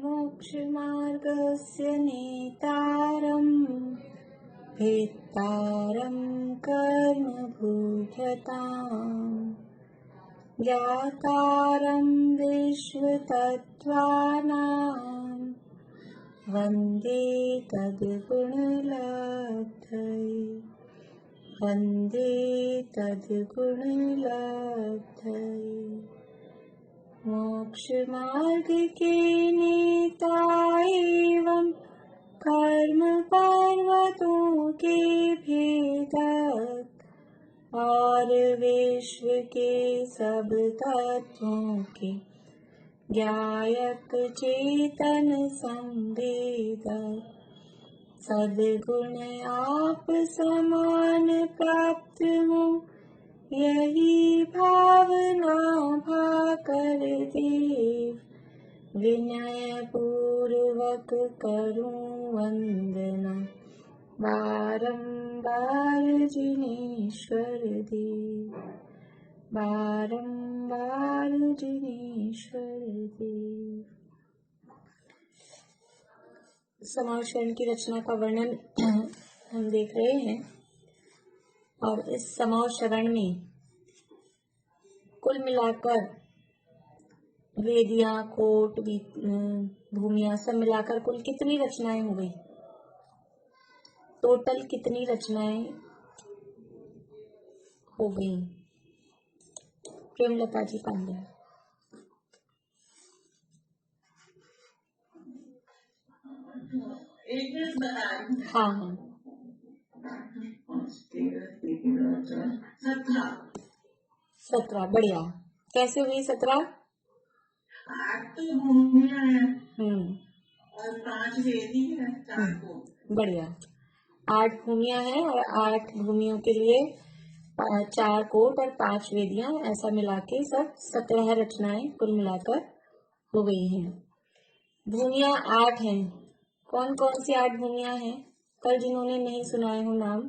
मोक्षमार्गस्य नेतारम् भेत्तारं कर्मभूषताम् ज्ञातारं विश्वतत्त्वानां वन्दे तद्गुणलब्धये वन्दे तद्गुणलब्धये। मोक्षमार्ग के नेता एवं कर्म पर्वतों के भेदक और विश्व के सब तत्वों के ज्ञायक चेतन संवेदक सद्गुण आप समान प्राप्त हो यही भावना भाकर देव विनय पूर्वक करूं वंदना बारंबार जिनेश्वर देव बारंबार जिनेश्वर देव। समाज शरण की रचना का वर्णन हम देख रहे हैं और इस समाज शरण में कुल मिलाकर वेदियां कोट भूमियां सब मिलाकर कुल कितनी रचनाएं हो गई? टोटल कितनी रचनाएं हो गई? प्रेमलता जी पांडे। हाँ हाँ 17 बढ़िया। कैसे हुई 17? 8 तो भूमियां हैं और 5 वेदी है। बढ़िया। 8 भूमियां हैं और 8 भूमियों के लिए 4 कोट और 5 वेदियां, ऐसा मिला के सब 17 रचनाएं कुल मिलाकर हो गई हैं। भूमियां 8 हैं। कौन कौन सी 8 भूमियां हैं? कल जिन्होंने नहीं सुनाए हो नाम,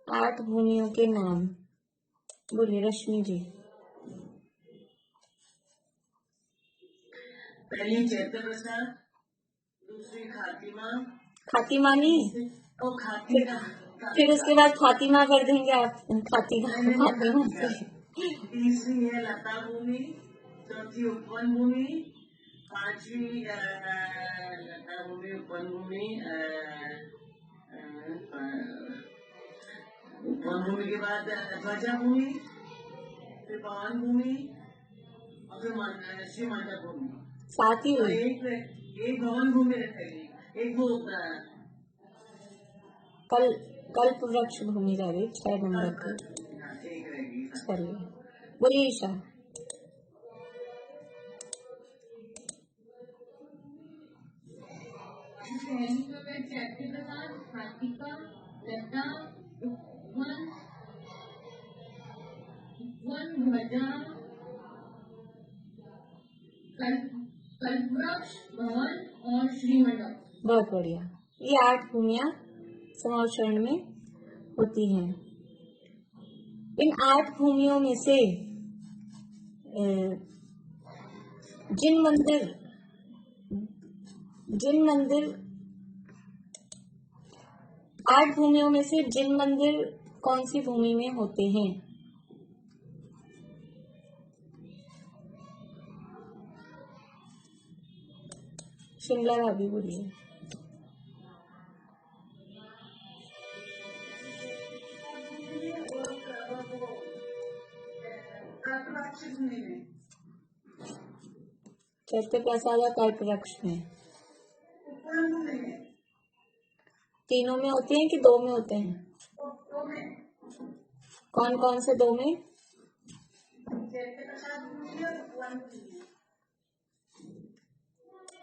8 भूमियों के नाम बोलिए। रश्मि जी। पहली चैत्र प्रसाद, दूसरी खातिमा। खातिमा नहीं, फिर उसके बाद फातिमा कर देंगे आप। फातिमा से। तीसरी है लता भूमि, चौथी उपवन भूमि, 5वीं लता भूमि उपवन भूमि। उपवन भूमि के बाद ध्वजा भूमि, फिर पवन भूमि और फिर श्री मंडप भूमि। साथ ही एक भवन भूमि रखेगी, एक वो कल्प वृक्ष भूमि रह गई 6 नंबर पर। चलिए बोलिए ईशा। ध्वजा, कल्पवृक्ष, भवन और श्रीमंडप। बहुत बढ़िया। ये 8 भूमियां समाज शरण में होती हैं। इन 8 भूमियों में से जिन मंदिर 8 भूमियों में से जिन मंदिर कौन सी भूमि में होते हैं? शिमला भाभी बोलिए। चैत्य प्रसाद और कल्प वृक्ष में तीनों में होते हैं कि 2 में होते हैं? कौन कौन से 2 में?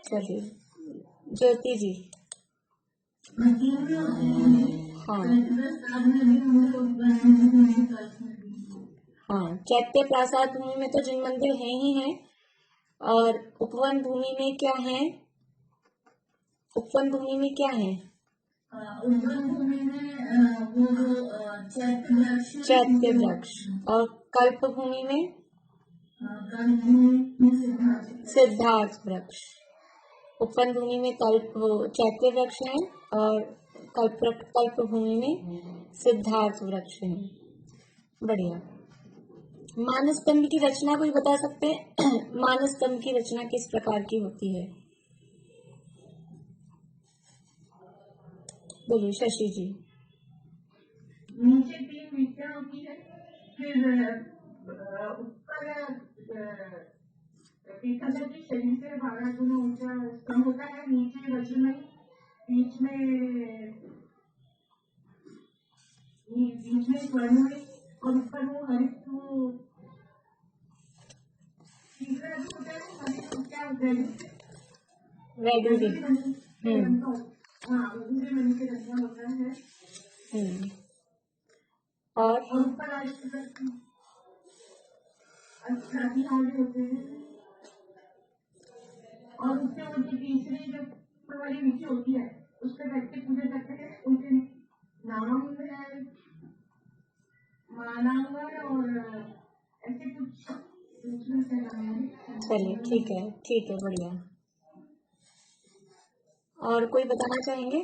चलिए ज्योति जी। हाँ हाँ, चैत्य प्रसाद भूमि में तो जिन मंदिर हैं ही हैं। और उपवन भूमि में क्या है? उपवन भूमि में क्या है? चैत्य वृक्ष। और कल्प भूमि में सिद्धार्थ वृक्ष। उपवन भूमि में चैत्य वृक्ष है और कल्प भूमि में सिद्धार्थ वृक्ष है। बढ़िया। मानस स्तंभ की रचना कोई बता सकते हैं? मानस स्तंभ की रचना किस प्रकार की होती है? बोलिए शशि जी। नीचे 3 मीटर होती है, फिर ऊपर पीतल के शरीर से 12 गुना ऊंचा स्तंभ होता है, नीचे वज्रमय, बीच में स्वर्णमय और ऊपर वो हरित तीसरा जो होता है हरित क्या वैडूर्य। हाँ वैडूर्य मणि के रंग का होता है। और ऊपर अष्टादि आगे होते हैं और उससे उनकी तीसरी जो वाली नीचे होती है उसके व्यक्ति पूजा करते हैं, उनके नाम है मानांगन और ऐसे कुछ दूसरे से नाम है। चलिए ठीक है बढ़िया। और कोई बताना चाहेंगे?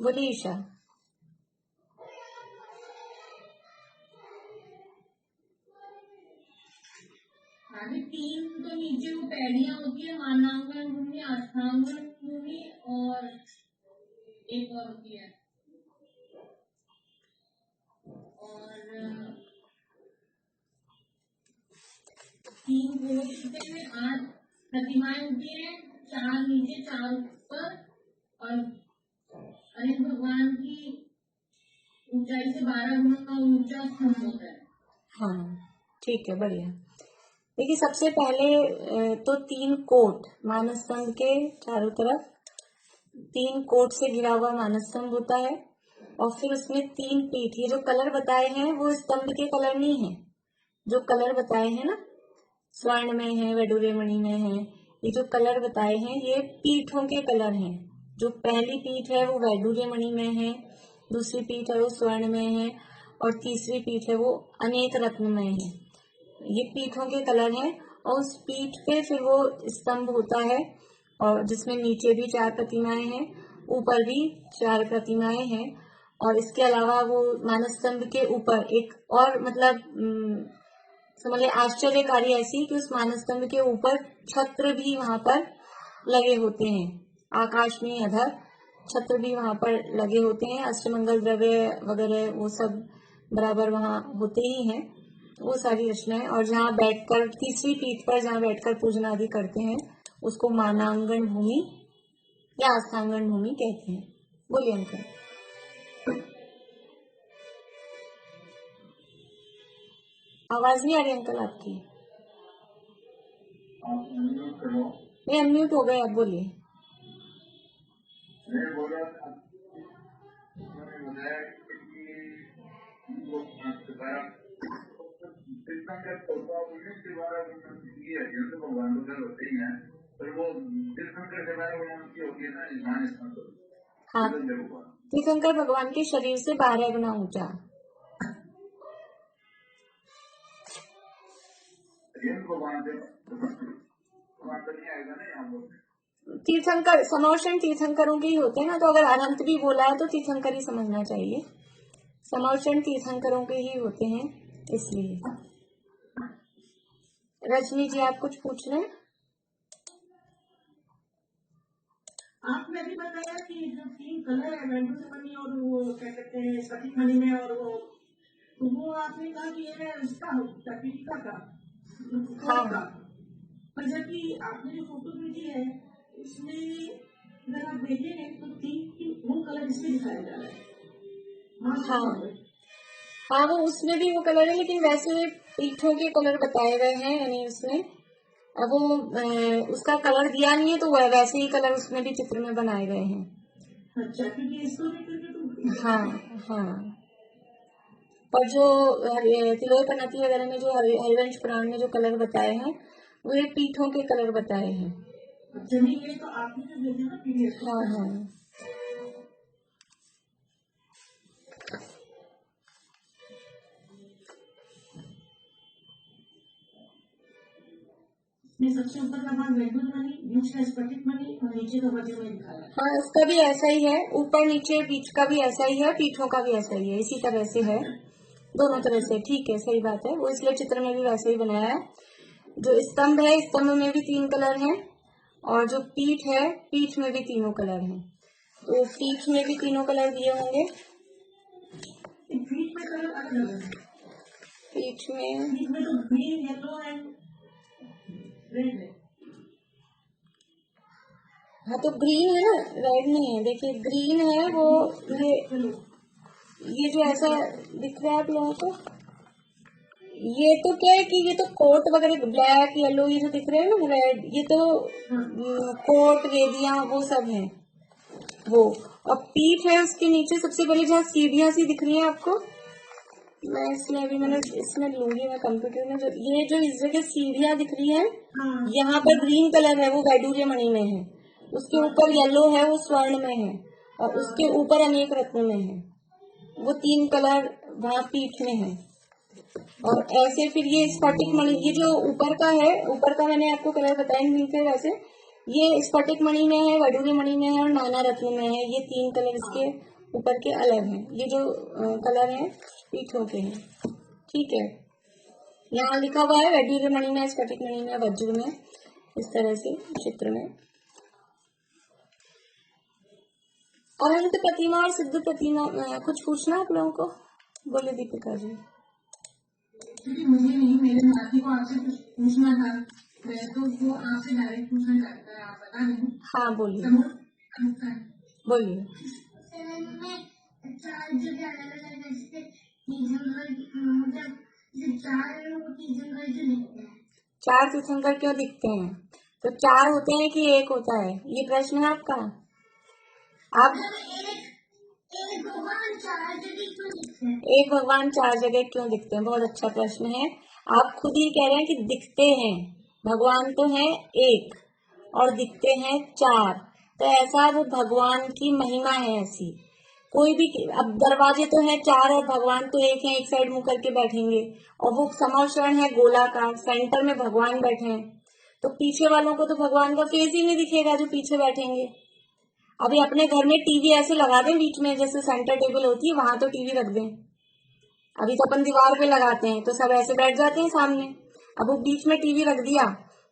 बोलिए ईशा। आगे 3 तो नीचे वो पैड़ियां होती है, मानांगन भूमि, अष्टांगन भूमि और एक और होती है और 3 गोल में 8 प्रतिमाएं होती हैं, 4 नीचे 4 ऊपर और अनंत भगवान की ऊंचाई से 12 गुना ऊंचा स्तंभ होता है। हाँ ठीक है बढ़िया। देखिए सबसे पहले तो 3 कोट मानस स्तंभ के चारों तरफ 3 कोट से घिरा हुआ मानस स्तंभ होता है और फिर उसमें 3 पीठ। ये जो कलर बताए हैं वो स्तंभ के कलर नहीं है, जो कलर बताए हैं ना स्वर्ण में है, वैडूर्य मणि में है, ये जो कलर बताए हैं ये पीठों के कलर हैं। जो पहली पीठ है वो वैडूर्य मणि में है, दूसरी पीठ है वो स्वर्ण में है और तीसरी पीठ है वो अनेक रत्न में है। ये पीठों के कलर हैं और उस पीठ पे फिर वो स्तंभ होता है और जिसमें नीचे भी 4 प्रतिमाएं हैं, ऊपर भी 4 प्रतिमाएं हैं और इसके अलावा वो मानस स्तंभ के ऊपर एक और मतलब समझ लीजिए आश्चर्यकारी ऐसी कि उस मानस स्तंभ के ऊपर छत्र भी वहां पर लगे होते हैं। आकाश में अधर छत्र भी वहां पर लगे होते हैं। अष्टमंगल द्रव्य वगैरह वो सब बराबर वहां होते ही हैं, वो सारी रचनाएं। और जहाँ बैठकर तीसरी पीठ पर जहाँ बैठकर पूजन आदि करते हैं उसको मानांगन भूमि या आस्थांगन भूमि कहते हैं। बोलिए अंकल। आवाज नहीं आ रही अंकल आपकी? नहीं अनम्यूट हो गए, आप बोलिए। भगवान तो घर होते ही हैं, पर वो तीर्थंकर के बारे में उनकी होती है ना मान स्तंभ। हाँ तीर्थंकर भगवान के शरीर से 12 गुना ऊंचा। तीर्थंकर समौषण तीर्थंकरों के ही होते हैं ना, तो अगर अनंत भी बोला है तो तीर्थंकर ही समझना चाहिए। समौषण तीर्थंकरों के ही होते हैं इसलिए। रजनी जी आप कुछ पूछ रहे हैं? आपने भी बताया कि जो 3 कलर है वैडूर्य मणि और वो क्या कहते हैं सती मणि में और वो आपने कहा कि ये इसका पीठिका का हाँ पर जबकि आपने जो फोटो भेजी है उसमें अगर आप देखेंगे तो 3 वो कलर इसमें दिखाया जा रहा है। हाँ वो उसमें भी वो कलर है, लेकिन वैसे पीठों के कलर बताए गए हैं, यानी उसमें अब वो उसका कलर दिया नहीं है तो वैसे ही कलर उसमें भी चित्र में बनाए गए हैं। अच्छा क्योंकि इसको हाँ और जो तिलोय पनती वगैरह में जो हरिवंश पुराण में जो कलर बताए हैं वो ये पीठों के कलर बताए हैं। अच्छा नहीं ये तो आपने जो भेजा ना पीडीएफ। हाँ में सबसे ऊपर का भाग वैडूल मणि, बीच का स्फटिक मणि और नीचे का वज्र मणि दिखाया है। हाँ, इसका भी ऐसा ही है, ऊपर नीचे बीच का भी ऐसा ही है, पीठों का भी ऐसा ही है, इसी तरह से है, दोनों तरह से। ठीक है, सही बात है, वो इसलिए चित्र में भी वैसे ही बनाया है। जो स्तंभ है, स्तंभ में भी 3 कलर हैं, और जो पीठ है, पीठ में भी तीनों कलर हैं। तो पीठ में भी तीनों कलर दिए होंगे। पीठ में कलर अलग अलग है। पीठ में तो ग्रीन, येलो एंड रेड है। हाँ, तो ग्रीन है ना, रेड नहीं है। देखिए ग्रीन है वो, ये जो ऐसा दिख रहा है आप लोगों को, ये तो क्या है कि ये तो कोट वगैरह, ब्लैक येलो ये जो दिख रहे हैं ना, रेड, ये तो कोट वेदियां वो सब है वो। और पीठ है उसके नीचे सबसे पहले, जहाँ सीढ़ियां सी दिख रही हैं आपको, मैं इसमें अभी मैंने इसमें लूंगी मैं कंप्यूटर में, जो ये जो इस जगह सीढ़ियां दिख रही है, यहाँ पर ग्रीन कलर है, वो वैडूर्य मणि में है। उसके ऊपर येलो है, वो स्वर्ण में है, और उसके ऊपर अनेक रत्न में है। वो 3 कलर वहाँ पीठ में है। और ऐसे फिर ये स्फटिक मणि, ये जो ऊपर का है, ऊपर का मैंने आपको कलर बताया नहीं थे वैसे, ये स्फटिक मणि में है, वैडूर्य मणि में है और नाना रत्न में है। ये 3 कलर इसके ऊपर के अलग हैं। ये जो कलर हैं पीठों के हैं। ठीक है, यहाँ लिखा हुआ है वैडूर्य मणि में, स्फटिक मणि में, वज्र में, इस तरह से चित्र में। अनंत प्रतिमा और सिद्ध प्रतिमा, कुछ पूछना आप लोगों को? बोले दीपिका जी। क्योंकि मुझे नहीं, मेरे साथी को आपसे कुछ पूछना था, वैसे तो वो आपसे डायरेक्ट पूछना चाहता है, आप बता दें। हाँ बोलिए, बोलिए। चार जगह अलग अलग ऐसे मतलब 4 दिखते हैं। 4 तीर्थंकर क्यों दिखते हैं? तो 4 होते हैं कि 1 होता है, ये प्रश्न है आपका? आप एक भगवान 4 जगह क्यों दिखते हैं? एक भगवान 4 जगह क्यों दिखते हैं, बहुत अच्छा प्रश्न है। आप खुद ही कह रहे हैं कि दिखते हैं, भगवान तो है एक और दिखते हैं 4, तो ऐसा वो भगवान की महिमा है ऐसी। कोई भी, अब दरवाजे तो है 4 और भगवान तो एक है, एक साइड मुंह करके बैठेंगे, और वो समावरण है गोलाकार, सेंटर में भगवान बैठे हैं, तो पीछे वालों को तो भगवान का फेस ही नहीं दिखेगा जो पीछे बैठेंगे। अभी अपने घर में टीवी ऐसे लगा दें बीच में, जैसे सेंटर टेबल होती है वहां तो टीवी रख दें, अभी तो अपन दीवार पे लगाते हैं तो सब ऐसे बैठ जाते हैं सामने। अब वो बीच में टीवी रख दिया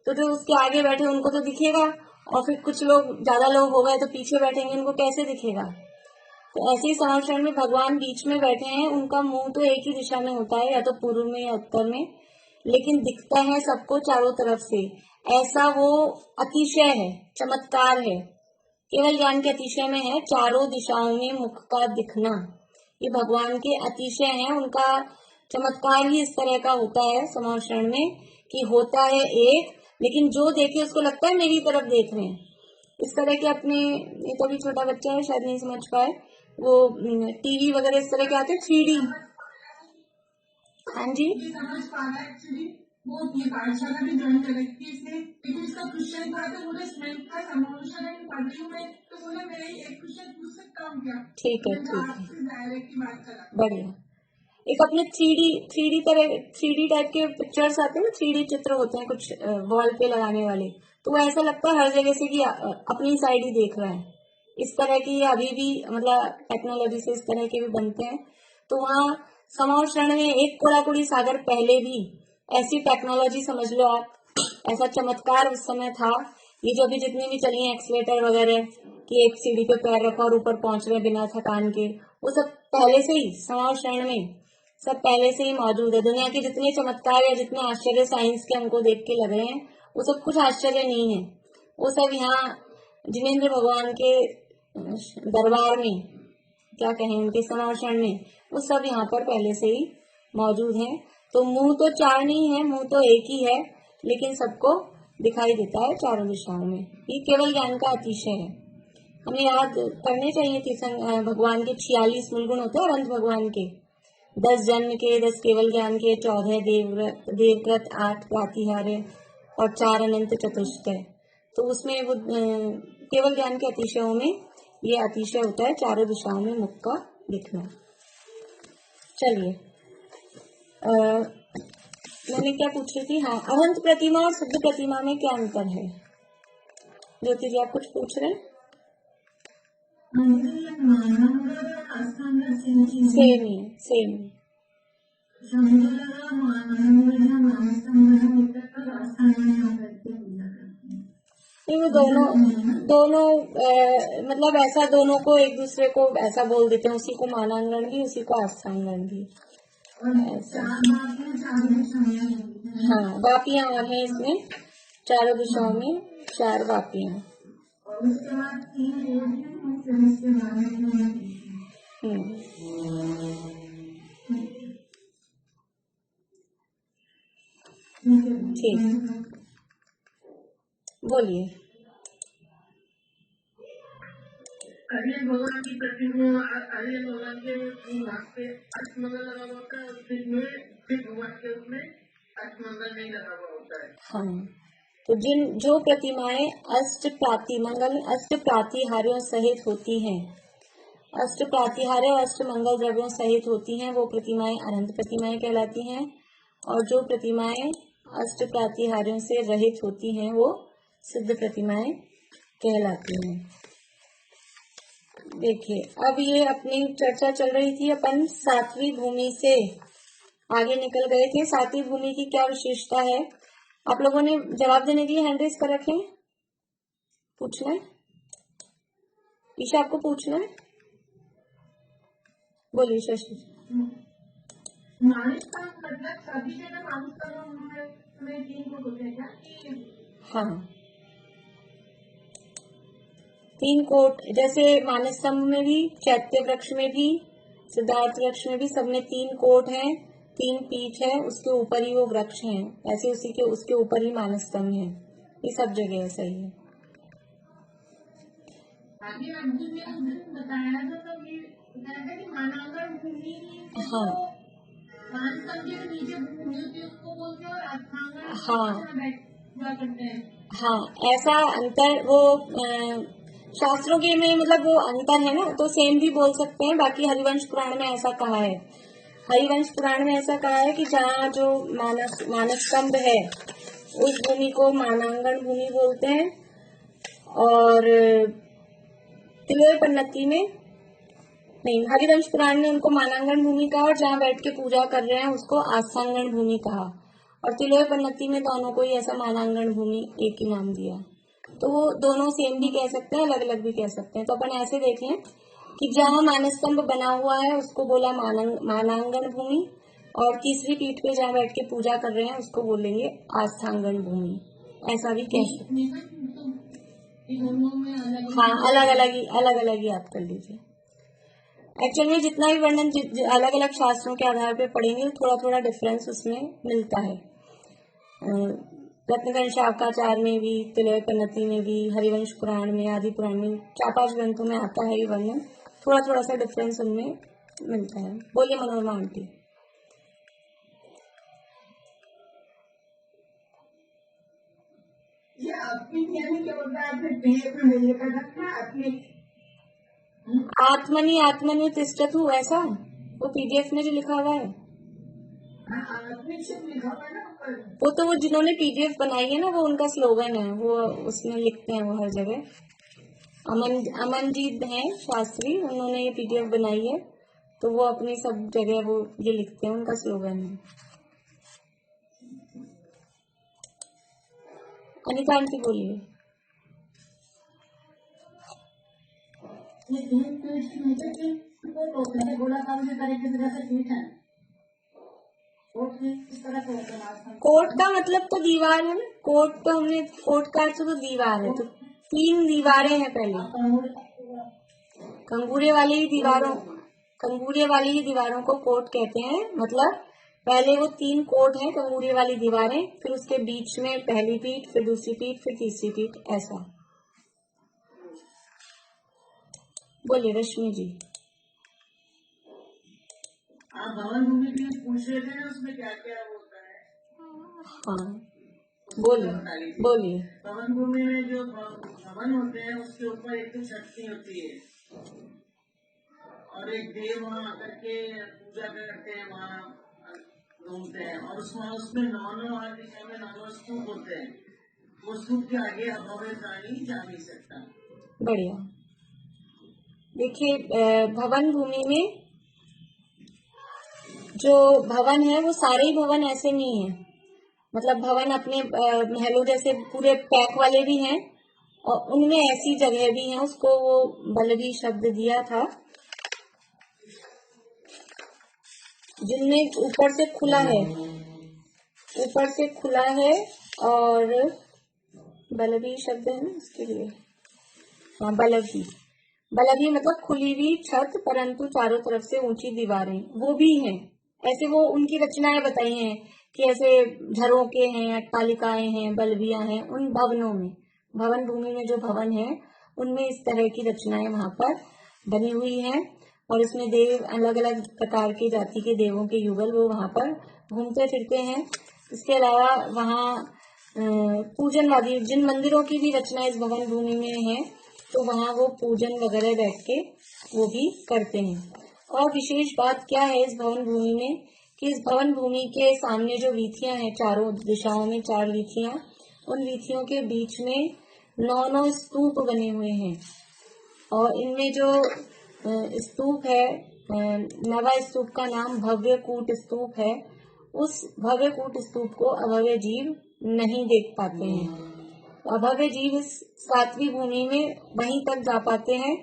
तो जो उसके आगे बैठे उनको तो दिखेगा, और फिर कुछ लोग, ज्यादा लोग हो गए तो पीछे बैठेंगे, उनको कैसे दिखेगा? तो ऐसे ही समावरण में भगवान बीच में बैठे हैं, उनका मुंह तो एक ही दिशा में होता है, या तो पूर्व में या उत्तर में, लेकिन दिखता है सबको चारों तरफ से। ऐसा वो अतिशय है, चमत्कार है, केवल ज्ञान के अतिशय में है, चारों दिशाओं में मुख का दिखना, ये भगवान के अतिशय हैं। उनका चमत्कार ही इस तरह का होता है समावरण में, कि होता है एक, लेकिन जो देखे उसको लगता है मेरी तरफ देख रहे हैं। इस तरह के अपने, ये तो अभी छोटा बच्चा है शायद नहीं समझ पाए, वो टीवी वगैरह इस तरह के आते हैं 3D। हाँ जी, समझ पा रहा है एक्चुअली, वो ये पाठशाला भी ज्वाइन कर रही थी इसने, लेकिन इसका क्वेश्चन था तो बोले स्मेंट का समावेशन पढ़ रही हूँ मैं, तो बोला मैं एक क्वेश्चन पूछ सकता हूँ क्या? ठीक है, ठीक है, आपसे डायरेक्ट ही बात करा। बढ़िया। एक अपने 3D टाइप के पिक्चर्स आते हैं ना, 3D चित्र होते हैं कुछ वॉल पे लगाने वाले, तो वो ऐसा लगता है हर जगह से कि अपनी साइड ही देख रहा है। इस तरह की अभी भी मतलब टेक्नोलॉजी से इस तरह के भी बनते हैं। तो वहाँ समावरण में एक कोड़ाकुड़ी सागर पहले भी ऐसी टेक्नोलॉजी समझ लो आप, ऐसा चमत्कार उस समय था। ये जो अभी जितनी भी चली है एक्सलेटर वगैरह, कि एक सीढ़ी पे पैर रखा और ऊपर पहुंच रहे बिना थकान के, वो सब पहले से ही समावरण में सब पहले से ही मौजूद है। दुनिया के जितने चमत्कार या जितने आश्चर्य साइंस के हमको देख के लग रहे हैं, वो सब कुछ आश्चर्य नहीं है, वो सब यहाँ जिनेंद्र भगवान के दरबार में, क्या कहें, उनके समावरण में, वो सब यहाँ पर पहले से ही मौजूद है। तो मुंह तो 4 नहीं है, मुंह तो एक ही है, लेकिन सबको दिखाई देता है चारों दिशाओं में। ये केवल ज्ञान का अतिशय है, हमें याद करने चाहिए। भगवान के 46 मूल गुण होते हैं, और अंत भगवान के 10 जन्म के, 10 केवल ज्ञान के, 14 देवव्रत, 8 प्रातिहार्य और 4 अनंत चतुष्टय। तो उसमें वो केवल ज्ञान के अतिशयों में ये अतिशय होता है, चारों दिशाओं में मुख का दिखना। चलिए, मैंने क्या पूछ रही थी, हाँ, अनंत प्रतिमा और सिद्ध प्रतिमा में क्या अंतर है? ज्योति जी आप कुछ पूछ रहे हैं? सेम ही, सेम। नहीं, वो दोनों मतलब ऐसा दोनों को एक दूसरे को ऐसा बोल देते हैं, उसी को मानांगण भी, उसी को आस्थांगण भी ऐसा। हाँ, वापियां और हैं इसमें, चारों दिशाओं में 4 वापियां। ठीक, बोलिए। अरे भगवान की प्रतिमा, अरे भगवान के वहाँ पे अष्टमंगल लगा हुआ होता है, फिर भगवान के उसमें अष्टमंगल नहीं लगा हुआ होता है। हाँ, तो जो प्रतिमाएं अष्ट प्रातिहार्यों सहित होती हैं, अष्ट प्रातिहार्य और अष्ट मंगल द्रव्यों सहित होती हैं, वो प्रतिमाएं अनंत प्रतिमाएं कहलाती हैं। और जो प्रतिमाएं अष्ट प्रातिहार्यों से रहित होती हैं, वो सिद्ध प्रतिमाएं कहलाती हैं। देखिए, अब ये अपनी चर्चा चल रही थी, अपन 7वीं भूमि से आगे निकल गए थे। 7वीं भूमि की क्या विशेषता है? आप लोगों ने जवाब देने के लिए हैंड रेज कर रखे हैं, पूछना है? ईशा आपको पूछना है, बोलिए शशि। हाँ, 3 कोट, जैसे मानस स्तंभ में भी, चैत्य वृक्ष में भी, सिद्धार्थ वृक्ष में भी, सब में 3 कोट हैं, 3 पीठ है, उसके ऊपर ही वो वृक्ष हैं, ऐसे उसके ऊपर ही मानस स्तंभ है। ये सब जगह ऐसा ही है। हाँ हाँ, ऐसा अंतर वो शास्त्रों के में मतलब वो अंतर है ना, तो सेम भी बोल सकते हैं। बाकी हरिवंश पुराण में ऐसा कहा है, हरिवंश पुराण में ऐसा कहा है कि जहाँ जो मानस स्तंभ है, उस भूमि को मानांगण भूमि बोलते हैं, और तिलोय पन्नति में नहीं, हरिवंश पुराण ने उनको मानांगण भूमि कहा, और जहाँ बैठ के पूजा कर रहे हैं उसको आस्थांगण भूमि कहा, और तिलोय पन्नति में दोनों को ही ऐसा मानांगण भूमि एक ही नाम दिया। तो वो दोनों सेम भी कह सकते हैं, अलग अलग भी कह सकते हैं। तो अपन ऐसे देखें कि जहाँ मानस स्तंभ बना हुआ है उसको बोला मानांगण भूमि, और तीसरी पीठ पे जहाँ बैठ के पूजा कर रहे हैं उसको बोलेंगे आस्थांगण भूमि, ऐसा भी कह सकते हैं। हाँ, अलग अलग ही आप कर लीजिए। एक्चुअली में जितना भी वर्णन अलग अलग शास्त्रों के आधार पे पढ़ेंगे, थोड़ा थोड़ा डिफरेंस उसमें मिलता है। रत्नकर्ण शाखाचार में भी, तिलोय पन्नति में भी, हरिवंश पुराण में, आदि पुराण में, 4-5 ग्रंथों में आता है ये वर्णन, थोड़ा थोड़ा सा डिफरेंस उनमें मिलता है। बोलिए मनोरमा आंटी। आत्मनि आत्मनि तिष्ठतु, ऐसा वो पीडीएफ में जो लिखा हुआ है, वो तो वो जिन्होंने पीडीएफ बनाई है ना, वो उनका स्लोगन है, वो उसमें लिखते हैं वो हर जगह। अमनजीत हैं शास्त्री, उन्होंने ये पीडीएफ बनाई है, तो वो अपनी सब जगह वो ये लिखते हैं, उनका स्लोगन है। अनिता आंटी बोलिए। कोट का मतलब तो दीवार है ना, कोट तो हमने, कोट का अर्थ तो दीवार है, तो 3 दीवारें हैं पहले, कंगूरे वाली ही दीवारों को कोट कहते हैं। मतलब पहले वो 3 कोट हैं कंगूरे वाली दीवारें, फिर उसके बीच में पहली पीठ, फिर दूसरी पीठ, फिर तीसरी पीठ, ऐसा। बोलिए रश्मि जी। आप भवन भूमि भी पूछ रहे थे ना, उसमें क्या क्या होता है? हाँ, बोलिए। भवन भूमि में जो भवन होते हैं उसके ऊपर एक तो शक्ति होती है, और एक देव वहाँ आकर के पूजा करते हैं, वहाँ घूमते हैं और उसमें 9 दिशा में 9 स्तूप होते हैं। वो स्तूप के आगे अभव्य प्राणी जा नहीं सकता। बढ़िया। देखिए, भवन भूमि में जो भवन है वो सारे ही भवन ऐसे नहीं है, मतलब भवन अपने महलों जैसे पूरे पैक वाले भी हैं और उनमें ऐसी जगह भी हैं। उसको वो बलवी शब्द दिया था, जिनमें ऊपर से खुला है, ऊपर से खुला है और बलवी शब्द है ना इसके लिए। हाँ, बलवी। बलवी मतलब खुली हुई छत परंतु चारों तरफ से ऊंची दीवारें, वो भी हैं ऐसे। वो उनकी रचनाएं बताई हैं कि ऐसे झरोके हैं, अट्टालिकाएं हैं, बलवियां हैं उन भवनों में। भवन भूमि में जो भवन है उनमें इस तरह की रचनाएं वहां पर बनी हुई हैं और इसमें देव, अलग अलग प्रकार के जाति के देवों के युगल वो वहां पर घूमते फिरते हैं। इसके अलावा वहाँ पूजनवादी जिन मंदिरों की भी रचना इस भवन भूमि में है तो वहाँ वो पूजन वगैरह बैठ के वो भी करते हैं। और विशेष बात क्या है इस भवन भूमि में कि इस भवन भूमि के सामने जो वीथियां हैं, चारों दिशाओं में 4 वीथियां, उन वीथियों के बीच में 9 स्तूप बने हुए हैं और इनमें जो स्तूप है, नवा स्तूप का नाम भव्य कूट स्तूप है। उस भव्य कूट स्तूप को अभव्य जीव नहीं देख पाते हैं। अभव्य जीव इस 7वीं भूमि में वहीं तक जा पाते हैं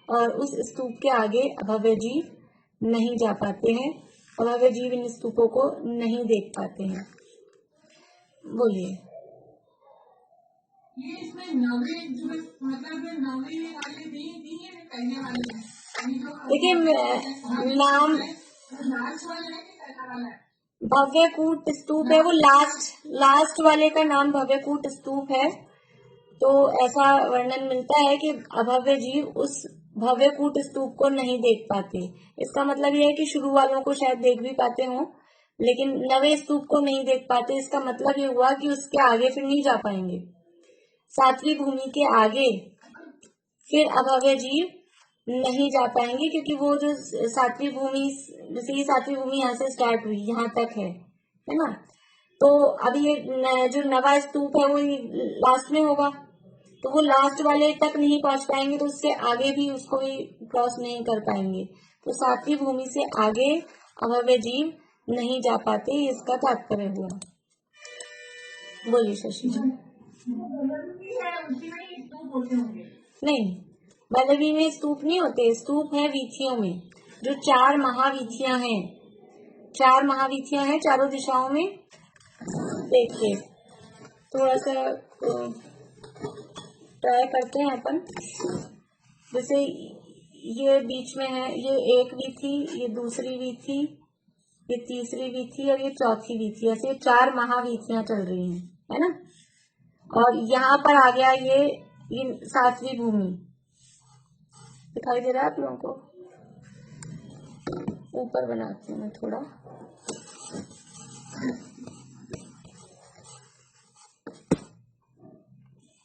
और उस स्तूप के आगे अभव्य जीव नहीं जा पाते हैं। अभव्य जीव इन स्तूपों को नहीं देख पाते हैं। बोलिए। ये इसमें नवे जो मतलब नवे वाले भी है, पहले वाले हैं। देखिए, नाम लास्ट वाला है कि पहला वाला है? भव्य कूट स्तूप है, वो लास्ट वाले का नाम भव्य कूट स्तूप है। तो ऐसा वर्णन मिलता है कि अभव्य जीव उस भव्य कूट स्तूप को नहीं देख पाते। इसका मतलब यह है कि शुरू वालों को शायद देख भी पाते हों, लेकिन नवे स्तूप को नहीं देख पाते। इसका मतलब ये हुआ कि उसके आगे फिर नहीं जा पाएंगे। 7वीं भूमि के आगे फिर अभव्य जीव नहीं जा पाएंगे, क्योंकि वो जो 7वीं भूमि, जैसे ये 7वीं भूमि यहाँ से स्टार्ट हुई, यहाँ तक है ना। तो अभी ये जो नवा स्तूप है वो लास्ट में होगा, तो वो लास्ट वाले तक नहीं पहुंच पाएंगे, तो उससे आगे भी उसको भी क्रॉस नहीं कर पाएंगे। तो 7वीं भूमि से आगे अभव्य जीव नहीं जा पाते, इसका तात्पर्य हुआ। बोलिए शशि जी। नहीं, बलवी में स्तूप नहीं होते, स्तूप है वीथियों में, जो 4 महावीथियां हैं। 4 महावीथियां हैं चारों दिशाओं में। देखिए, थोड़ा सा ट्राई करते हैं अपन। जैसे ये बीच में है, ये एक वीथी, ये दूसरी वीथी, ये तीसरी वीथी और ये चौथी वीथी, ऐसे 4 महावीथियां चल रही हैं, है ना। और यहाँ पर आ गया ये 7वीं भूमि। दिखाई दे रहा है आप लोगों को? ऊपर बनाती हूँ मैं थोड़ा।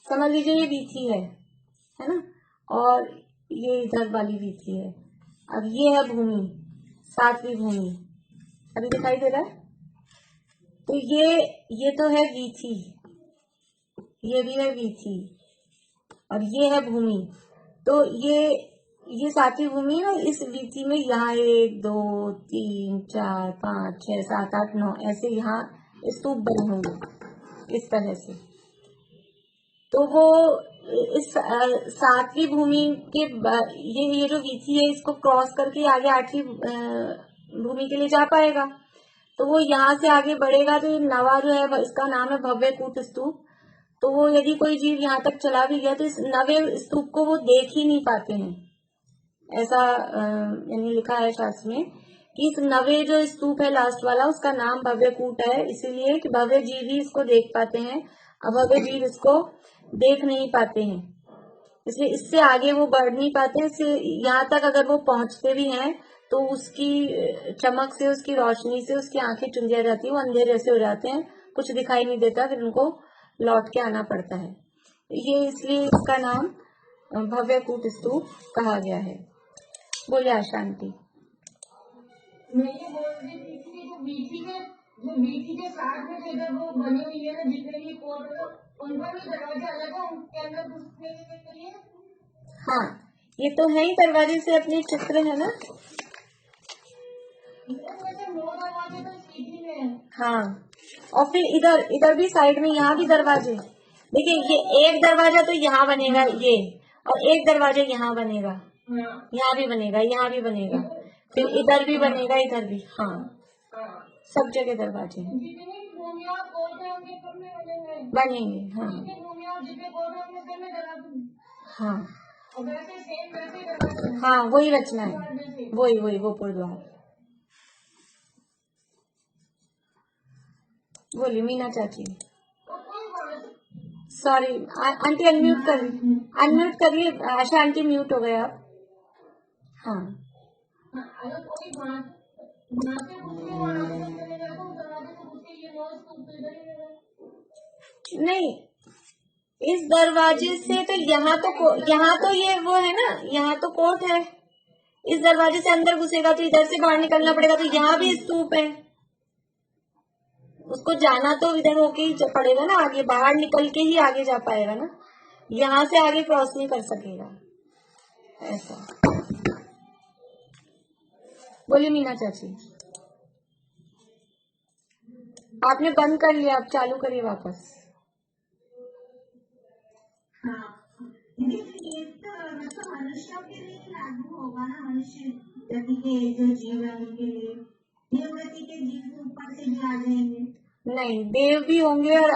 समझ लीजिए ये वीथी है ना, और ये इधर वाली वीथी है। अब ये है भूमि, 7वीं भूमि। अभी दिखाई दे रहा है? तो ये तो है वीथी, ये भी है वीथी और ये है भूमि। तो ये 7वीं भूमि है। इस वीथी में यहाँ 1 2 3 4 5 6 7 8 9 ऐसे यहाँ स्तूप बने होंगे इस तरह से। तो वो इस 7वीं भूमि के ये जो वीथी है इसको क्रॉस करके आगे 8वीं भूमि के लिए जा पाएगा। तो वो यहाँ से आगे बढ़ेगा तो नवा जो है इसका नाम है भव्य कूट स्तूप। तो वो यदि कोई जीव यहाँ तक चला भी गया तो इस नवे स्तूप को वो देख ही नहीं पाते हैं। ऐसा यानी लिखा है शास्त्र में कि इस नवे जो स्तूप है लास्ट वाला, उसका नाम भव्य कूट है, इसीलिए कि भव्य जीव ही इसको देख पाते हैं, अभव्य जीव इसको देख नहीं पाते हैं। इसलिए इससे आगे वो बढ़ नहीं पाते। इससे यहाँ तक अगर वो पहुंचते भी हैं तो उसकी चमक से, उसकी रोशनी से उसकी आंखें चुंधिया जाती है, वो अंधेरे से हो जाते हैं, कुछ दिखाई नहीं देता, फिर उनको लौट के आना पड़ता है। ये इसलिए इसका नाम भव्य कूट स्तूप कहा गया है। बोलिए शांति। मैं ये बोल रही थी कि जो वीथी में जो वीथी के साथ में जो इधर वो बनी हुई है ना, जितने भी कोर्ट, उनका भी दरवाजा अलग है, उनके अंदर घुसने के लिए। हाँ, ये तो है ही दरवाजे से अपने चित्र है ना। वैसे 9 दरवाजे तो सीधी में है। हाँ, और फिर इधर इधर भी साइड में यहाँ भी दरवाजे। देखिए, ये एक दरवाजा तो यहाँ बनेगा ये, और एक दरवाजा यहाँ बनेगा, हाँ, यहाँ भी बनेगा, यहाँ भी बनेगा, फिर इधर भी बनेगा, इधर भी। हाँ, हाँ। सब जगह दरवाजे हैं, जितनी भूमिया और कोर्ट है उनके सब में बनेंगे। बनेंगे। हाँ जितनी भूमिया और जितने कोर्ट है उनके सब में दरवाजे। हाँ और वैसे सेम वैसे ही दरवाजे हैं। हाँ, वही रचना है, वैसे। वही वही वो पुरद्वार। बोलिए मीना चाची। और कोई बात नहीं। सॉरी आंटी, अनम्यूट करिए। आशा आंटी म्यूट हो गए आप। हाँ, अगर कोई बात बातें उसके और आगे तक चले जाए तो दरवाजे से घुस के ये नोज तो इधर ही रहेगा। नहीं, इस दरवाजे से तो यहाँ तो ये वो है ना, यहाँ तो कोर्ट है। इस दरवाजे से अंदर घुसेगा तो इधर से बाहर निकलना पड़ेगा, तो यहाँ भी स्तूप है। उसको जाना तो इधर होके ही पड़ेगा ना, आगे बाहर निकल के ही आगे जा पाएगा ना, यहाँ से आगे क्रॉस नहीं कर सकेगा। ऐसा। बोलिए मीना चाची। आपने बंद कर लिया, आप चालू करिए वापस। हाँ, लेकिन ये तो मतलब मनुष्यों के लिए ही लागू होगा ना, मनुष्य जाति के जो जीव है उनके लिए। देवगति के जीव ऊपर से भी आ जाएंगे। नहीं, देव भी होंगे और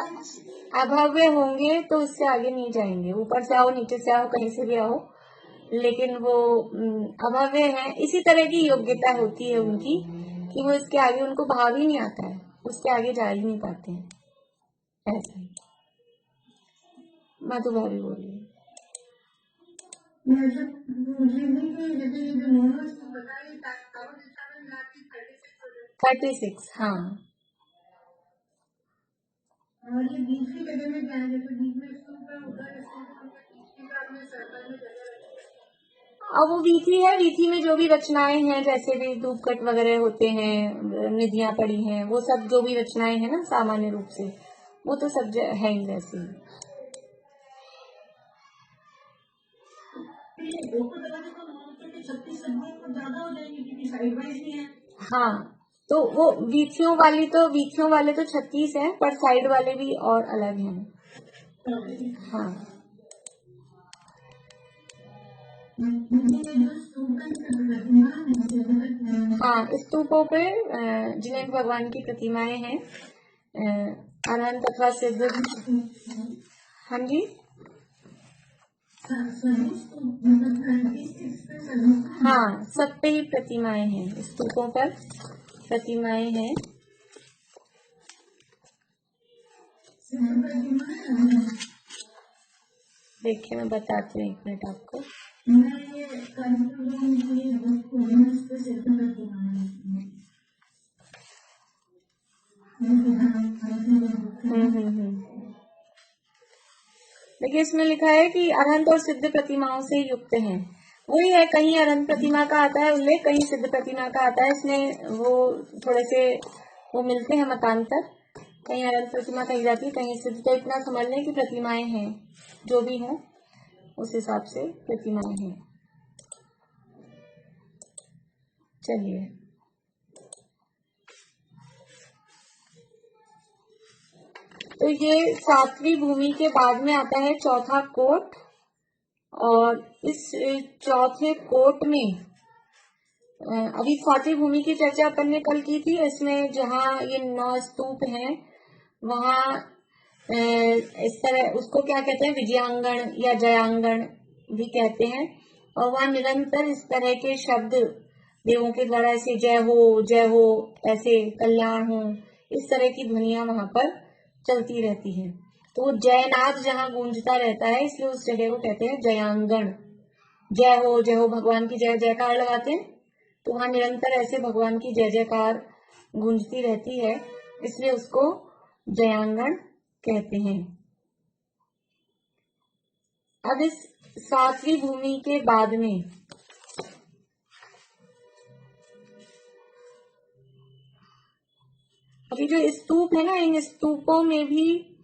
अभव्य होंगे तो उससे आगे नहीं जाएंगे। ऊपर से आओ, नीचे से आओ, कहीं से भी आओ, लेकिन वो अभव्य है। इसी तरह की योग्यता होती है उनकी कि वो इसके आगे उनको भाव ही नहीं आता है, उसके आगे जा ही नहीं पाते हैं। ऐसा ही। मधु भाभी बोलिए। जैसे ये जो मोमोज बताइए 36। हाँ, और ये दूसरी जगह में क्या है, जैसे बीच में स्तूप है, उधर स्तूप में सर्कल में जगह रखी है। अब वो वीथी है, वीथी में जो भी रचनाएं हैं, जैसे भी धूपकट वगैरह होते हैं, निधियां पड़ी हैं, वो सब जो भी रचनाएं हैं ना सामान्य रूप से, वो तो सब है ही वैसे ही। दो को दरवाजे को नॉन करके 36 सब्जियों को ज्यादा हो जाएंगे क्योंकि साइड वाइज नहीं है। हाँ, तो वो वीथियों वाले तो 36 हैं, पर साइड वाले भी और अलग हैं। हाँ हाँ, स्तूपों पे जिनेन्द्र भगवान की प्रतिमाएं हैं, अनंत अथवा सिद्ध। हाँ जी, हाँ, सब पे ही प्रतिमाएं हैं, स्तूपों पर प्रतिमाएं हैं। देखिए मैं बताती हूँ, 1 मिनट आपको। देखिए इसमें लिखा है कि अनंत और सिद्ध प्रतिमाओं से युक्त हैं। वही है, कहीं अनंत प्रतिमा का आता है उल्लेख, कहीं सिद्ध प्रतिमा का आता है। इसमें वो थोड़े से वो मिलते हैं मतांतर, कहीं अनंत प्रतिमा कही जाती है, कहीं सिद्ध। तो इतना समझ लें कि प्रतिमाएं हैं, जो भी हो उस हिसाब से प्रतिमाएं हैं। चलिए, तो ये 7वीं भूमि के बाद में आता है चौथा कोट, और इस चौथे कोट में अभी 7वीं भूमि की चर्चा अपन ने कल की थी। इसमें जहाँ ये 9 स्तूप हैं, वहाँ इस तरह उसको क्या कहते हैं, विजयांगण या जयांगण भी कहते हैं। और वहाँ निरंतर इस तरह के शब्द देवों के द्वारा, ऐसे जय हो, ऐसे कल्याण हो, इस तरह की ध्वनियां वहां पर चलती रहती हैं। तो वो जयनाद जहाँ गूंजता रहता है, इसलिए उस जगह को कहते हैं जयांगण। जय हो भगवान की जय जयकार लगाते हैं, तो वहां निरंतर ऐसे भगवान की जय जयकार गूंजती रहती है, इसलिए उसको जयांगण कहते हैं। अब इस 7वीं भूमि के बाद में अभी जो स्तूप है ना, इन स्तूपों में भी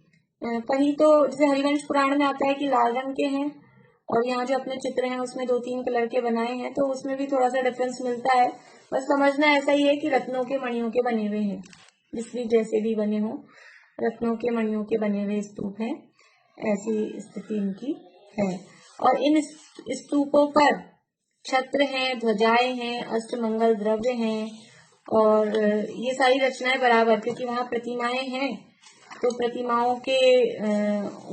कहीं तो जैसे हरिवंश पुराण में आता है कि लाल रंग के हैं, और यहाँ जो अपने चित्र हैं उसमें 2-3 कलर के बनाए हैं, तो उसमें भी थोड़ा सा डिफरेंस मिलता है। बस समझना ऐसा ही है कि रत्नों के मणियों के बने हुए हैं, जिस भी जैसे भी बने हों, रत्नों के मणियों के बने हुए स्तूप हैं, ऐसी स्थिति इनकी है। और इन स्तूपों पर छत्र हैं, ध्वजाएं हैं, अष्टमंगल द्रव्य हैं, और ये सारी रचनाएं बराबर, क्योंकि वहां प्रतिमाएं हैं तो प्रतिमाओं के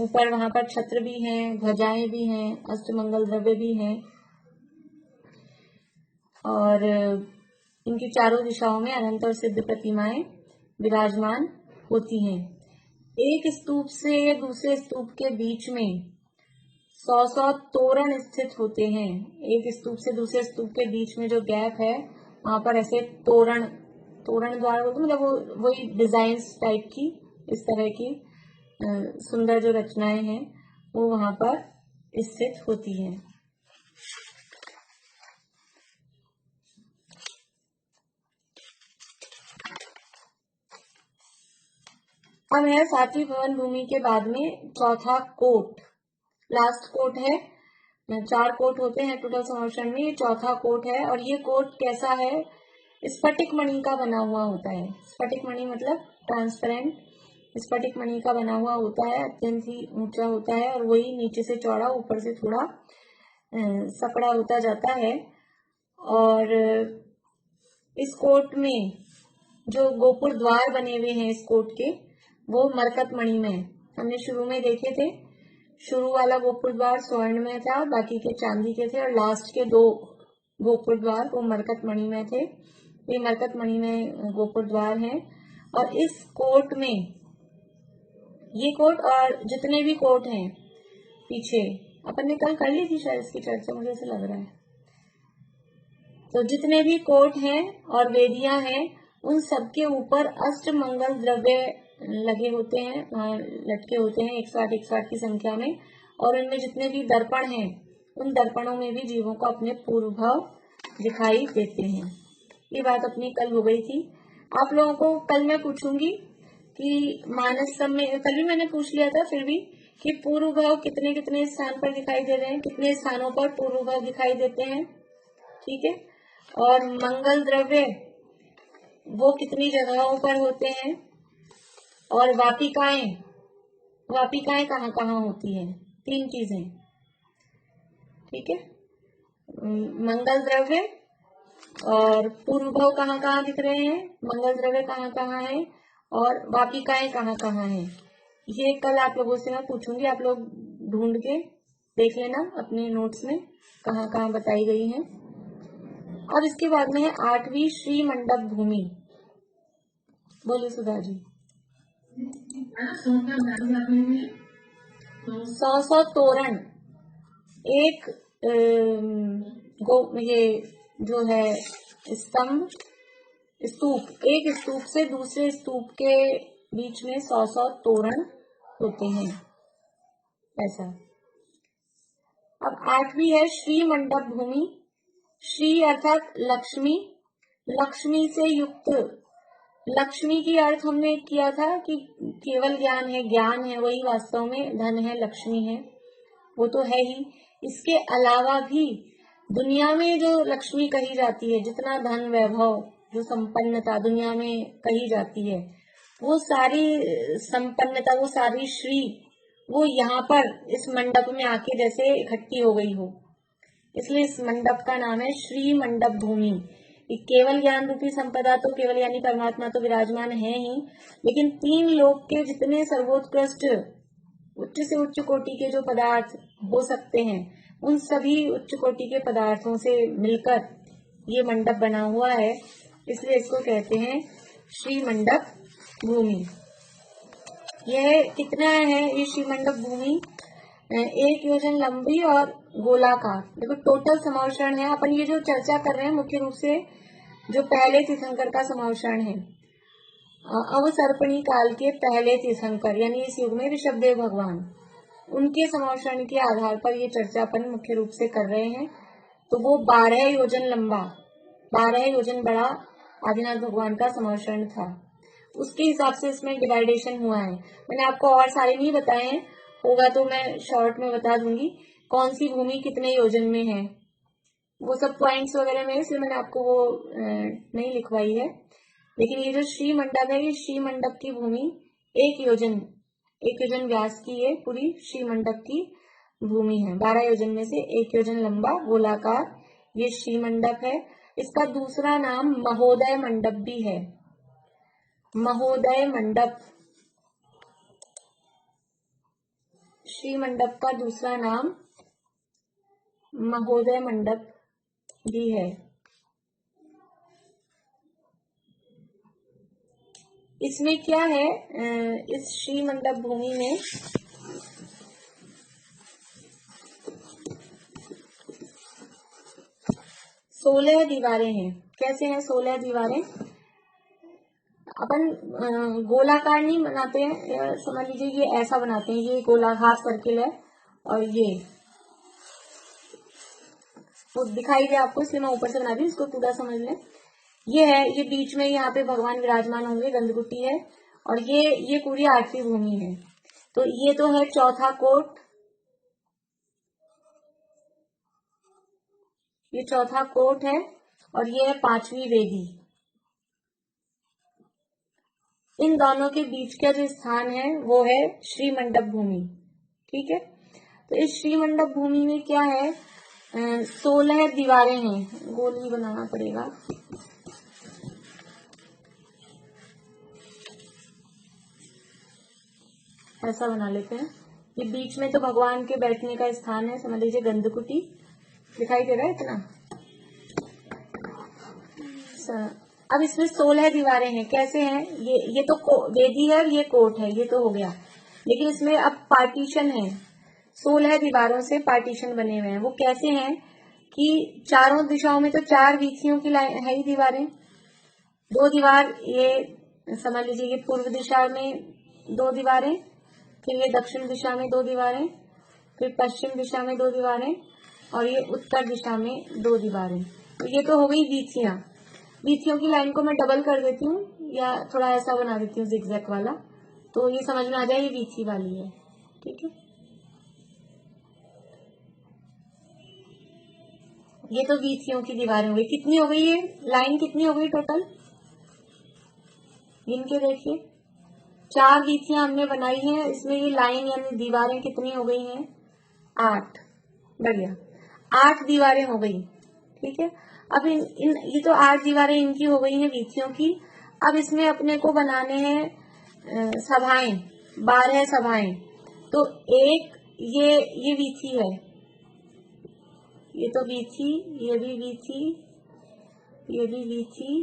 ऊपर वहां पर छत्र भी हैं, ध्वजाएं भी हैं, अष्टमंगल द्रव्य भी हैं, और इनकी चारों दिशाओं में अनंत और सिद्ध प्रतिमाएं विराजमान होती हैं। एक स्तूप से दूसरे स्तूप के बीच में 100 तोरण स्थित होते हैं। एक स्तूप से दूसरे स्तूप के बीच में जो गैप है, वहां पर ऐसे तोरण द्वार बोलते, मतलब वही डिजाइन्स टाइप की, इस तरह की सुंदर जो रचनाएं हैं वो वहां पर स्थित होती हैं। अब है सातवीं भवन भूमि के बाद में चौथा कोट, लास्ट कोट है। 4 कोट होते हैं टोटल संवर्षण में, ये चौथा कोट है। और ये कोट कैसा है? स्फटिक मणि का बना हुआ होता है। स्फटिक मणि मतलब ट्रांसपेरेंट, स्फटिक मणि का बना हुआ होता है, अत्यंत ही ऊंचा होता है, और वही नीचे से चौड़ा, ऊपर से थोड़ा सकड़ा होता जाता है। और इस कोट में जो गोपुर द्वार बने हुए हैं इस कोट के, वो मरकत मणि में हमने शुरू में देखे थे। शुरू वाला गोपुर द्वार स्वर्ण में था, बाकी के चांदी के थे, और लास्ट के 2 गोपुर द्वार वो मरकत मणि में थे। ये मरकत मणि में गोपुर द्वार हैं। और इस कोट में, ये कोट और जितने भी कोट हैं पीछे, अपन ने कल कर ली थी शायद इसकी चर्चा, मुझे ऐसा लग रहा है। तो जितने भी कोट हैं और वेदियां हैं, उन सबके ऊपर अष्टमंगल द्रव्य लगे होते हैं, लटके होते हैं 108 की संख्या में। और उनमें जितने भी दर्पण हैं, उन दर्पणों में भी जीवों को अपने पूर्व भाव दिखाई देते हैं। ये बात अपनी कल हो गई थी। आप लोगों को कल मैं पूछूंगी कि मानसम में, कल भी मैंने पूछ लिया था फिर भी, कि पूर्व भाव कितने कितने स्थान पर दिखाई दे रहे हैं, कितने स्थानों पर पूर्व भाव दिखाई देते हैं, ठीक है। और मंगल द्रव्य वो कितनी जगहों पर होते हैं, और वापिकाएं कहाँ कहाँ होती हैं, 3 चीजें, ठीक है। मंगल द्रव्य और पूर्व भाव कहाँ कहाँ दिख रहे हैं, मंगल द्रव्य कहाँ कहाँ है, और वापिकाएं कहाँ कहाँ हैं। ये कल आप लोगों से मैं पूछूंगी, आप लोग ढूंढ के देख लेना अपने नोट्स में कहाँ कहाँ बताई गई हैं। और इसके बाद में है 8वीं श्री मंडप भूमि। बोलिए सुधा जी। 100 तोरण, एक ये जो है स्तूप, एक स्तूप से दूसरे स्तूप के बीच में 100 तोरण होते हैं, ऐसा। अब 8वीं है श्री मंडप भूमि। श्री अर्थात लक्ष्मी, लक्ष्मी से युक्त। लक्ष्मी की अर्थ हमने किया था कि केवल ज्ञान है, वही वास्तव में धन है, लक्ष्मी है, वो तो है ही। इसके अलावा भी दुनिया में जो लक्ष्मी कही जाती है, जितना धन वैभव, जो संपन्नता दुनिया में कही जाती है, वो सारी संपन्नता, वो सारी श्री, वो यहाँ पर इस मंडप में आके जैसे इकट्ठी हो गई हो, इसलिए इस मंडप का नाम है श्री मंडप भूमि। केवल ज्ञान रूपी संपदा तो केवल यानी परमात्मा तो विराजमान है ही, लेकिन 3 लोक के जितने सर्वोत्कृष्ट उच्च से उच्च कोटि के जो पदार्थ हो सकते हैं, उन सभी उच्च कोटि के पदार्थों से मिलकर ये मंडप बना हुआ है, इसलिए इसको कहते हैं श्री मंडप भूमि। यह कितना है ये श्री मंडप भूमि? 1 योजन लंबी और गोलाकार। देखो टोटल समावरण है, अपन ये जो चर्चा कर रहे हैं मुख्य रूप से जो पहले तीर्थंकर का समावरण है, अवसर्पणी काल के पहले तीर्थंकर यानी इस युग में ऋषभदेव भगवान, उनके समावरण के आधार पर ये चर्चा अपन मुख्य रूप से कर रहे हैं। तो वो 12 योजन लंबा, 12 योजन बड़ा आदिनाथ भगवान का समावरण था। उसके हिसाब से इसमें डिवाइडेशन हुआ है। मैंने आपको और सारे नहीं बताए हैं, होगा तो मैं शॉर्ट में बता दूंगी कौन सी भूमि कितने योजन में है, वो सब पॉइंट्स वगैरह में, इसलिए मैंने आपको वो नहीं लिखवाई है। लेकिन ये जो श्री मंडप है, ये श्री मंडप की भूमि 1 योजन व्यास की ये पूरी श्री मंडप की भूमि है। 12 योजन में से 1 योजन लंबा गोलाकार ये श्री मंडप है। इसका दूसरा नाम महोदय मंडप भी है। महोदय मंडप, श्री मंडप का दूसरा नाम महोदय मंडप भी है। इसमें क्या है, इस श्री मंडप भूमि में सोलह दीवारें हैं। कैसे हैं 16 दीवारें? अपन गोलाकार नहीं बनाते हैं, समझ लीजिए ये ऐसा बनाते हैं, ये गोलाकार सर्किल है और ये वो दिखाई दे आपको, इसलिए मैं ऊपर से बना दी, इसको पूरा समझ लें। ये है, ये बीच में यहाँ पे भगवान विराजमान होंगे, गंधकुटी है, और ये पूरी 8वीं भूमि है। तो ये तो है चौथा कोट, ये चौथा कोट है, और ये है 5वीं वेदी। इन दोनों के बीच का जो स्थान है वो है श्री मंडप भूमि। ठीक है, तो इस श्री मंडप भूमि में क्या है, 16 दीवारें हैं। गोल ही बनाना पड़ेगा, ऐसा बना लेते हैं। ये बीच में तो भगवान के बैठने का स्थान है, समझ लीजिए गंधकुटी, दिखाई दे रहा है इतना। अब इसमें 16 दीवारें हैं। कैसे हैं ये तो वेदी है, ये कोट है, ये तो हो गया। लेकिन इसमें अब पार्टीशन है, 16 दीवारों से पार्टीशन बने हुए हैं। वो कैसे हैं कि चारों दिशाओं में तो 4 वीथियों की लाइन है ही दीवारें। 2 दीवार ये समझ लीजिए, ये पूर्व दिशा में 2 दीवारें, फिर ये दक्षिण दिशा में 2 दीवारें, फिर पश्चिम दिशा में 2 दीवारें, और ये उत्तर दिशा में 2 दीवारें। तो ये तो हो गई वीथियां। वीथियों की लाइन को मैं डबल कर देती हूँ या थोड़ा ऐसा बना देती हूँ जिगजैग वाला, तो ये समझ में आ जाए ये वीथी वाली है। ठीक है, ये तो वीथियों की दीवारें हो गई। कितनी हो गई ये लाइन, कितनी हो गई टोटल, गिन के देखिए। 4 वीथियां हमने बनाई हैं, इसमें ये लाइन यानी दीवारें कितनी हो गई हैं, 8। बढ़िया, 8 दीवारें हो गई। ठीक है, अब ये तो 8 दीवारें इनकी हो गई हैं वीथियों की। अब इसमें अपने को बनाने हैं सभाएं, 12 सभाएं। तो एक ये वीथी है, ये तो वीथी, ये भी वीथी, ये भी वीथी,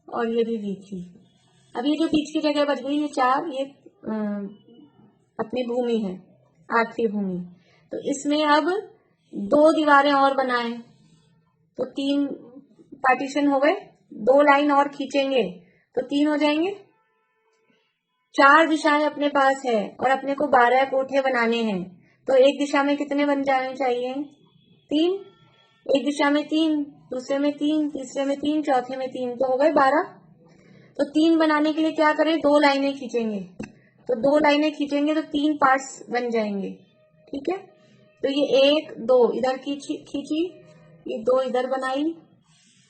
और ये भी वीथी। अब ये जो बीच की जगह बच गई, ये 4, ये अपनी भूमि है, 8वीं भूमि। तो इसमें अब 2 दीवारें और बनाए, तो 3 पार्टीशन हो गए। 2 लाइन और खींचेंगे तो 3 हो जाएंगे। 4 दिशाएं अपने पास है और अपने को 12 कोठे बनाने हैं, तो एक दिशा में कितने बन जाने चाहिए, 3। एक दिशा में 3, दूसरे में 3, तीसरे में 3, चौथे में 3, तो हो गए 12। तो 3 बनाने के लिए क्या करें, 2 लाइनें खींचेंगे। तो 2 लाइनें खींचेंगे तो 3 पार्ट्स बन जाएंगे। ठीक है, तो ये 1 2 इधर खींची, ये 2 इधर बनाई,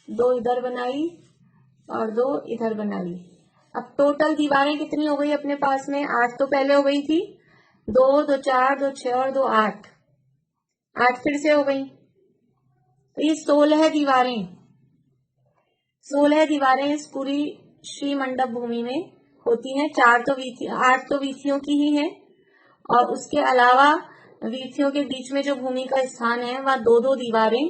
2 इधर बनाई, और 2 इधर बनाई। अब टोटल दीवारें कितनी हो गई अपने पास में, 8 तो पहले हो गई थी, 2 2 4 2 6 और 2 8, 8 फिर से हो गई। तो ये 16 दीवारें, 16 दीवारें इस पूरी श्री मंडप भूमि में होती हैं। 8 तो वीथियों की ही है, और उसके अलावा वीथियों के बीच में जो भूमि का स्थान है वहाँ 2-2 दीवारें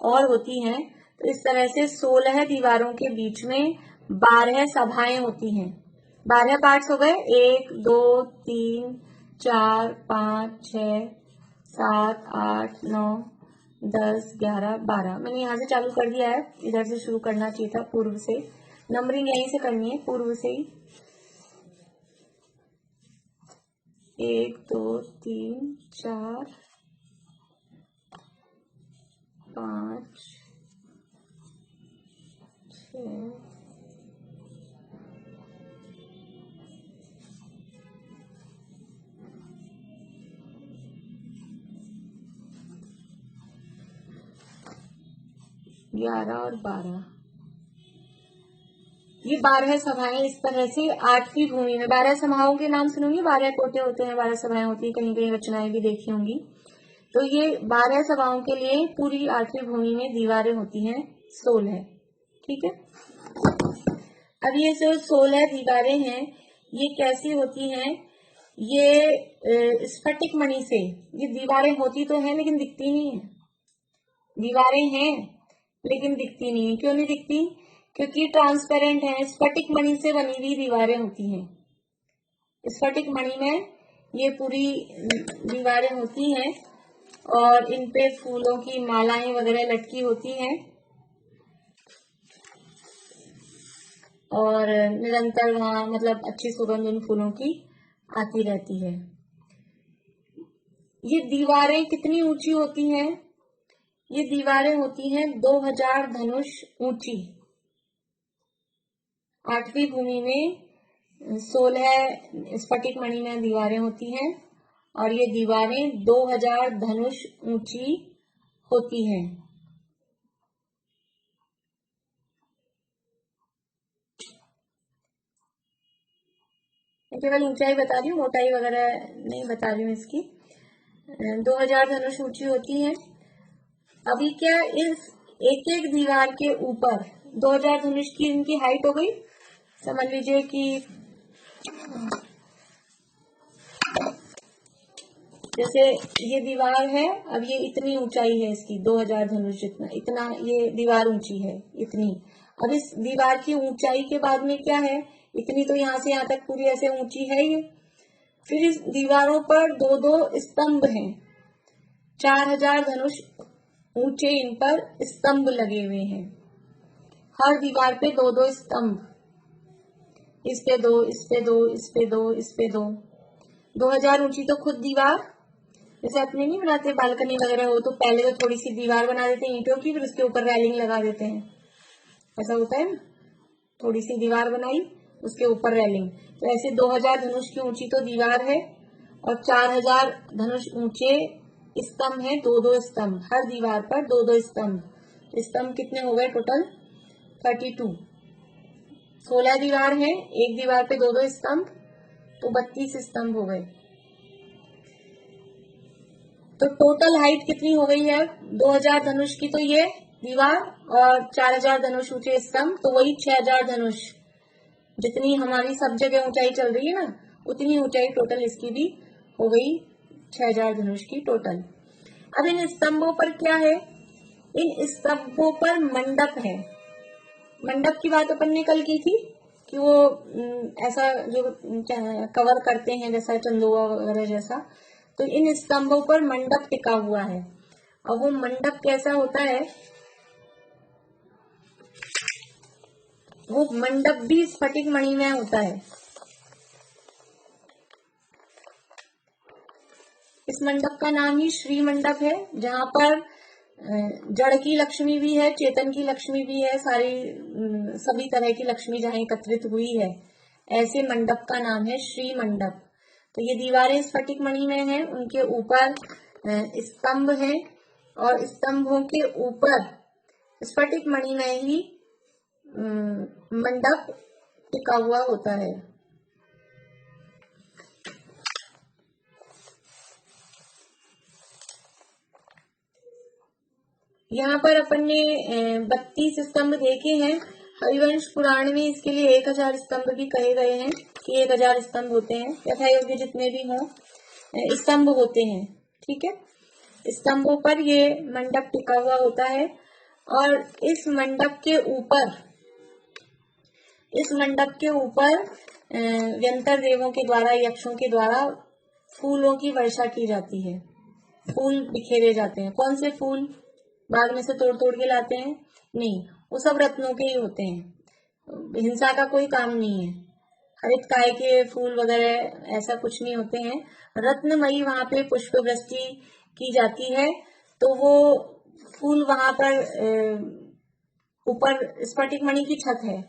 और होती हैं। तो इस तरह से 16 दीवारों के बीच में 12 सभाएं होती हैं। 12 पार्ट्स हो गए, 1 2 3 4 5 6 7 8 9 10 11 12। मैंने यहाँ से चालू कर दिया है, इधर से शुरू करना चाहिए था, पूर्व से। नंबरिंग यहीं से करनी है, पूर्व से ही। 1 2 3 4 5 6 11 और 12, ये 12 सभाएं इस तरह से 8वीं भूमि में, 12 सभाओं के नाम सुनूंगी, 12 कोटे होते हैं, 12 सभाएं होती है, कहीं कहीं रचनाएं भी देखी होंगी। तो ये 12 सभाओं के लिए पूरी 8वीं भूमि में दीवारें होती हैं 16, ठीक है। अब ये जो 16 दीवारें हैं ये कैसी होती हैं, ये स्फटिक मणि से, ये दीवारें होती तो हैं लेकिन दिखती नहीं है, दीवारें हैं लेकिन दिखती नहीं है। क्यों नहीं दिखती? क्योंकि ट्रांसपेरेंट है, स्फटिक मणि से बनी हुई दीवारें होती हैं। स्फटिक मणि में ये पूरी दीवारें होती हैं और इन पे फूलों की मालाएं वगैरह लटकी होती हैं और निरंतर वहां मतलब अच्छी सुगंध उन फूलों की आती रहती है। ये दीवारें कितनी ऊंची होती हैं? ये दीवारें होती हैं 2000 धनुष ऊंची। 8वीं भूमि में 16 स्फटिक मणि में दीवारें होती हैं और ये दीवारें 2000 धनुष ऊंची होती हैं। केवल ऊंचाई बता रही हूँ, मोटाई वगैरह नहीं बता रही हूँ इसकी। 2000 धनुष ऊंची होती है। अभी क्या इस एक एक दीवार के ऊपर 2000 धनुष की इनकी हाइट हो गई। समझ लीजिए कि जैसे ये दीवार है, अब ये इतनी ऊंचाई है इसकी 2000 धनुष जितना, इतना ये दीवार ऊंची है इतनी। अब इस दीवार की ऊंचाई के बाद में क्या है, इतनी तो यहाँ से यहाँ तक पूरी ऐसे ऊंची है ये। फिर इस दीवारों पर दो दो स्तंभ हैं, 4000 धनुष ऊंचे इन पर स्तंभ लगे हुए हैं। हर दीवार पे दो दो स्तंभ, इस पे दो, इस पे दो, इस पे दो, इस पे दो। 2000 ऊंची तो खुद दीवार, जैसे अपने नहीं बनाते बालकनी वगैरह हो तो पहले तो थोड़ी सी दीवार बना देते हैं ईंटों की, फिर उसके ऊपर रेलिंग लगा देते हैं, ऐसा होता है ना। थोड़ी सी दीवार बनाई उसके ऊपर रेलिंग। तो ऐसे 2000 धनुष की ऊंची तो दीवार है और 4000 धनुष ऊंचे स्तंभ है, दो दो स्तंभ, हर दीवार पर दो दो स्तंभ। स्तंभ कितने हो गए टोटल? 32। 16 दीवार है, एक दीवार पे दो दो स्तंभ, तो 32 स्तंभ हो गए। तो टोटल हाइट कितनी हो गई है 2000 धनुष की? तो ये दीवार और 4000 धनुष ऊंचे स्तंभ, तो वही 6000 धनुष, जितनी हमारी सब जगह ऊंचाई चल रही है ना, उतनी ऊंचाई टोटल इसकी भी हो गई 6000 धनुष की टोटल। अब इन स्तंभों पर क्या है? इन स्तंभों पर मंडप है। मंडप की बात अपन ने कल की थी कि वो ऐसा जो कवर करते हैं जैसा चंदोआ वगैरह जैसा, तो इन स्तंभों पर मंडप टिका हुआ है। और वो मंडप कैसा होता है? वो मंडप भी स्फटिक मणि में होता है। इस मंडप का नाम ही श्री मंडप है, जहां पर जड़ की लक्ष्मी भी है, चेतन की लक्ष्मी भी है, सारी सभी तरह की लक्ष्मी जहां एकत्रित हुई है, ऐसे मंडप का नाम है श्री मंडप। तो ये दीवारें स्फटिक मणि में हैं, उनके ऊपर स्तंभ हैं और स्तंभों के ऊपर स्फटिक मणि में ही मंडप टिका हुआ होता है। यहाँ पर अपन ने 32 स्तंभ देखे हैं। हरिवंश पुराण में इसके लिए 1000 स्तंभ भी कहे गए हैं कि 1000 स्तंभ होते हैं, यथा योग्य जितने भी हों स्तंभ होते हैं, ठीक है। स्तंभों पर ये मंडप टिका हुआ होता है और इस मंडप के ऊपर व्यंतर देवों के द्वारा, यक्षों के द्वारा फूलों की वर्षा की जाती है। फूल बिखेरे जाते हैं। कौन से फूल? बाग में से तोड़ तोड़ के लाते हैं? नहीं, वो सब रत्नों के ही होते हैं। हिंसा का कोई काम नहीं है। हरित काय के फूल वगैरह ऐसा कुछ नहीं होते हैं। रत्नमयी वहां पे पुष्प वृष्टि की जाती है, तो वो फूल वहां पर ऊपर स्फटिक मणि की छत है,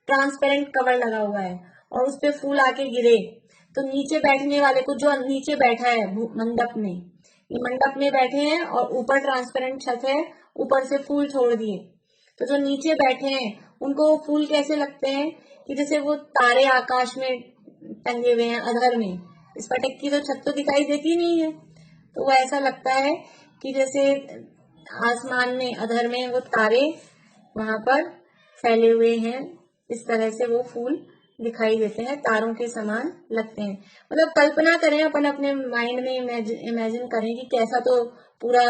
ट्रांसपेरेंट कवर लगा हुआ है और उस पे फूल आके गिरे तो नीचे बैठने वाले को, जो नीचे बैठा है मंडप में, ये मंडप में बैठे हैं और ऊपर ट्रांसपेरेंट छत है, ऊपर से फूल छोड़ दिए, तो जो नीचे बैठे हैं उनको वो फूल कैसे लगते हैं कि जैसे वो तारे आकाश में टंगे हुए हैं अधर में। स्फटिक की तो छत तो दिखाई देती नहीं है, तो वो ऐसा लगता है कि जैसे आसमान में अधर में वो तारे वहां पर फैले हुए हैं। इस तरह से वो फूल दिखाई देते हैं, तारों के समान लगते हैं। मतलब कल्पना करें, अपन अपने माइंड में इमेजिन करें कि कैसा तो पूरा,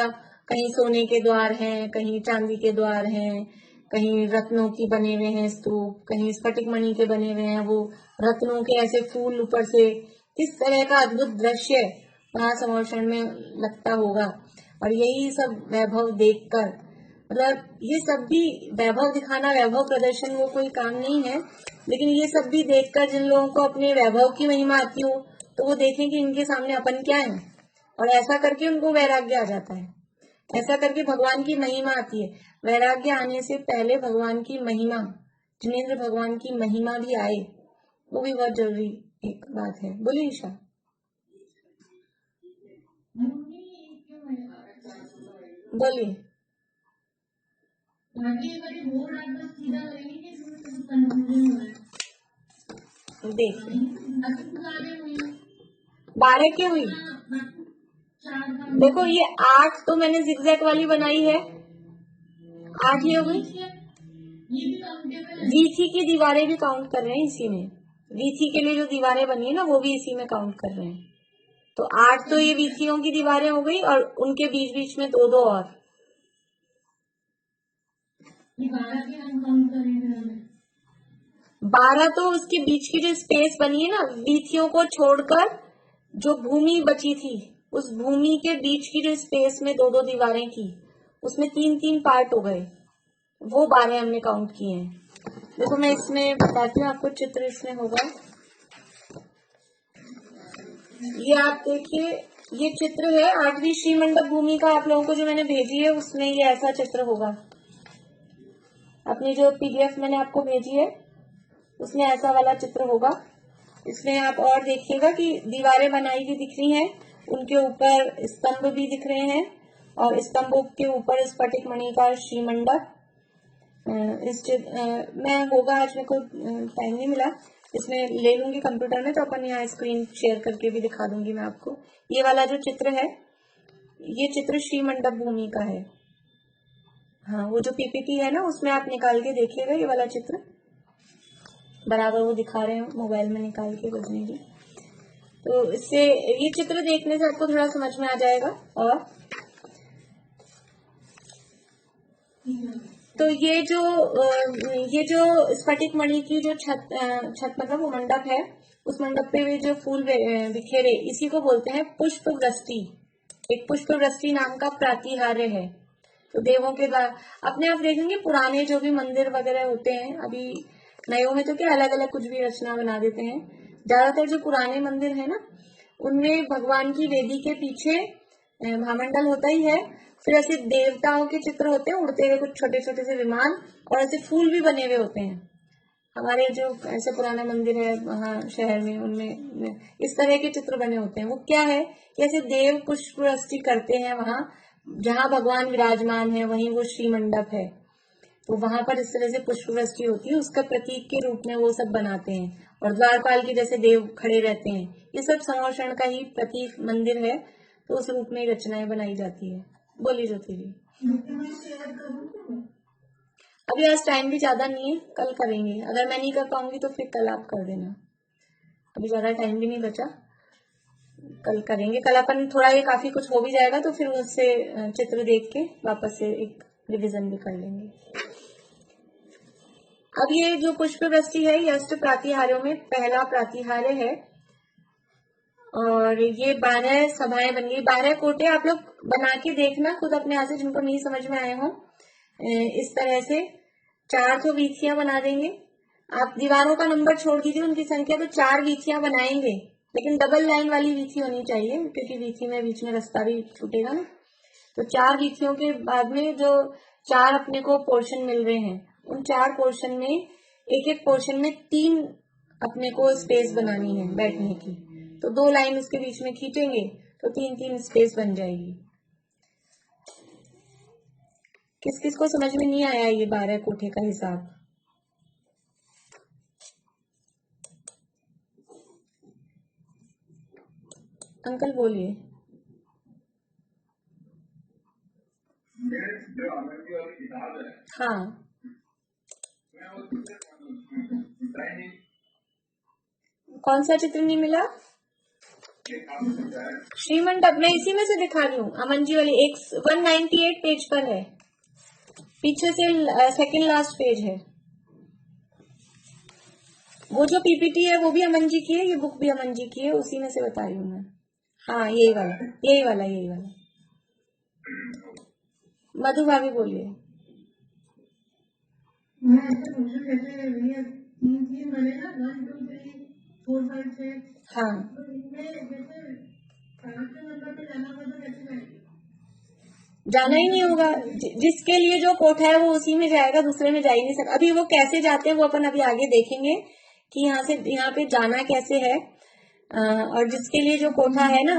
कहीं सोने के द्वार हैं, कहीं चांदी के द्वार हैं, कहीं रत्नों की बने हुए हैं स्तूप, कहीं स्फटिक मणि के बने हुए हैं वो रत्नों के ऐसे फूल ऊपर से। किस तरह का अद्भुत दृश्य वहां समोषण में लगता होगा। और यही सब वैभव देखकर, मतलब ये सब भी वैभव दिखाना, वैभव प्रदर्शन वो कोई काम नहीं है, लेकिन ये सब भी देखकर जिन लोगों को अपने वैभव की महिमा आती हो तो वो देखें कि इनके सामने अपन क्या है, और ऐसा करके उनको वैराग्य आ जाता है। ऐसा करके भगवान की महिमा आती है। वैराग्य आने से पहले भगवान की महिमा, जिनेंद्र भगवान की महिमा भी आए, वो भी बहुत जरूरी एक बात है। बोलिए ईशा। बोलिए। देखिए 12 क्यों हुई? देखो ये 8 तो मैंने जिगजैग वाली बनाई है, 8 ही हो गई। वीथी की दीवारें भी काउंट कर रहे हैं इसी में। वीथी के लिए जो दीवारें बनी है ना, वो भी इसी में काउंट कर रहे हैं। तो 8 तो ये वीथियों की दीवारें हो गई, और उनके बीच बीच में 2-2 और। 12 तो उसके बीच की जो स्पेस बनी है ना, वीथियों को छोड़कर जो भूमि बची थी, उस भूमि के बीच की जो स्पेस में 2-2 दीवारें की, उसमें 3-3 पार्ट हो गए, वो 12 हमने काउंट किए हैं। देखो मैं इसमें बताती हूँ आपको, चित्र इसमें होगा, ये आप देखिए, ये चित्र है 8वीं श्रीमंडप भूमि का। आप लोगों को जो मैंने भेजी है उसमें ये ऐसा चित्र होगा। अपनी जो पीडीएफ मैंने आपको भेजी है उसमें ऐसा वाला चित्र होगा। इसमें आप और देखिएगा कि दीवारें बनाई हुई दिख रही हैं, उनके ऊपर स्तंभ भी दिख रहे हैं, और स्तंभों के ऊपर स्फटिक मणि का श्रीमंडप। मैं होगा, आज मेरे को टाइम नहीं मिला, इसमें ले लूंगी कंप्यूटर में, तो अपन यहाँ स्क्रीन शेयर करके भी दिखा दूंगी मैं आपको। ये वाला जो चित्र है, ये चित्र श्रीमंडप भूमि का है। हाँ, वो जो पीपीटी है ना, उसमें आप निकाल के देखिएगा, ये वाला चित्र बराबर वो दिखा रहे हैं मोबाइल में निकाल के बजने की। तो इससे ये चित्र देखने से आपको थोड़ा समझ में आ जाएगा। और तो ये जो स्फटिक मणि की जो छत मतलब वो मंडप है, उस मंडप पे भी जो फूल बिखेरे, इसी को बोलते हैं पुष्प वृष्टि। एक पुष्प वृष्टि नाम का प्रातिहार्य है। तो देवों के द्वारा, अपने आप देखेंगे पुराने जो भी मंदिर वगैरह होते हैं, अभी नयों में तो क्या अलग अलग कुछ भी रचना बना देते हैं। ज्यादातर जो पुराने मंदिर है ना, उनमें भगवान की वेदी के पीछे महामंडल होता ही है, फिर ऐसे देवताओं के चित्र होते हैं, उड़ते हुए कुछ छोटे छोटे से विमान, और ऐसे फूल भी बने हुए होते हैं। हमारे जो ऐसे पुराना मंदिर है वहाँ शहर में, उनमें इस तरह के चित्र बने होते हैं। वो क्या है कि ऐसे देव पुष्प वृष्टि करते हैं वहां, जहाँ भगवान विराजमान है वहीं वो श्री मंडप है, तो वहां पर इस तरह से पुष्प वृष्टि होती है, उसका प्रतीक के रूप में वो सब बनाते हैं। और द्वारपाल के जैसे देव खड़े रहते हैं, ये सब समोषण का ही प्रतीक मंदिर है, तो उस रूप में रचनाएं बनाई जाती है। बोलिए ज्योति जी। अभी आज टाइम भी ज्यादा नहीं है, कल करेंगे। अगर मैं नहीं कर पाऊंगी तो फिर कल आप कर देना, अभी ज्यादा टाइम भी नहीं बचा, कल करेंगे। कल अपन थोड़ा, ये काफी कुछ हो भी जाएगा, तो फिर उससे चित्र देख के वापस से एक रिविजन भी कर लेंगे। अब ये जो पुष्प वृष्टि है, ये अष्ट प्रातिहार्यों में पहला प्रातिहार्य है, और ये 12 सभाएं बन गई, 12 कोटे। आप लोग बना के देखना खुद अपने हाथ से, जिनको नहीं समझ में आए हो। इस तरह से 4 तो वीथियां बना देंगे। आप दीवारों का नंबर छोड़ दीजिए, उनकी संख्या, तो 4 वीथियां बनाएंगे, लेकिन डबल लाइन वाली वीथी होनी चाहिए, क्योंकि वीथी में बीच में रास्ता भी छूटेगा ना। तो 4 वीथियों के बाद में जो 4 अपने को पोर्शन मिल रहे हैं, उन 4 पोर्शन में एक एक पोर्शन में 3 अपने को स्पेस बनानी है बैठने की। तो 2 लाइन उसके बीच में खींचेंगे तो 3-3 स्पेस बन जाएगी। किस किस को समझ में नहीं आया ये 12 कोठे का हिसाब? अंकल बोलिए। जो आनंदी वाली किताब है, हाँ, मैं वो चित्र नहीं कौन सा चित्र नहीं मिला? श्रीमंडप मैं इसी में से दिखा रही हूँ, अमन जी वाली 198 पेज पर है, पीछे से सेकंड लास्ट पेज है। वो जो पीपीटी है वो भी अमन जी की है, ये बुक भी अमन जी की है, उसी में से बता रही हूँ मैं। हाँ यही वाला यही वाला यही वाला। मधु भाभी बोलिए। मैं ऐसे पूछूं जैसे ये तीन बने ना 1 2 3 4 5 6 हाँ तो इनमें जैसे 5वें नंबर पे जाना होगा तो कैसे जाएंगे? जाना ही नहीं होगा, जिसके लिए जो कोठा है वो उसी में जाएगा, दूसरे में जा ही नहीं सकता। अभी वो कैसे जाते हैं वो अपन अभी आगे देखेंगे कि यहाँ से यहाँ पे जाना कैसे है। और जिसके लिए जो कोठा है ना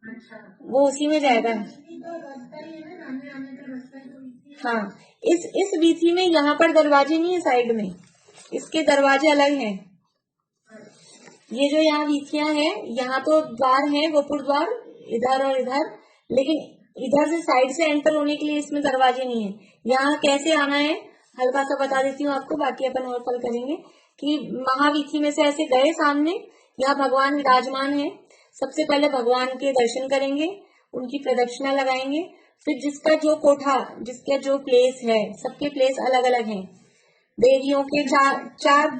अच्छा वो उसी में जाएगा। इसकी तो रास्ता ही है ना, आने आने का रास्ता है तो इसी हाँ, इस वीथी में यहाँ पर दरवाजे नहीं है, साइड में इसके दरवाजे अलग हैं। ये जो यहाँ वीथियां हैं, यहाँ तो द्वार है, गोपुर द्वार इधर और इधर, लेकिन इधर से साइड से एंटर होने के लिए इसमें दरवाजे नहीं है। यहाँ कैसे आना है हल्का सा बता देती हूँ आपको, बाकी अपन और कल करेंगे। कि महावीथी में से ऐसे गए सामने, यहाँ भगवान विराजमान है, सबसे पहले भगवान के दर्शन करेंगे, उनकी प्रदक्षिणा लगाएंगे। फिर जिसका जो कोठा, जिसका जो प्लेस है, सबके प्लेस अलग अलग हैं। देवियों के चार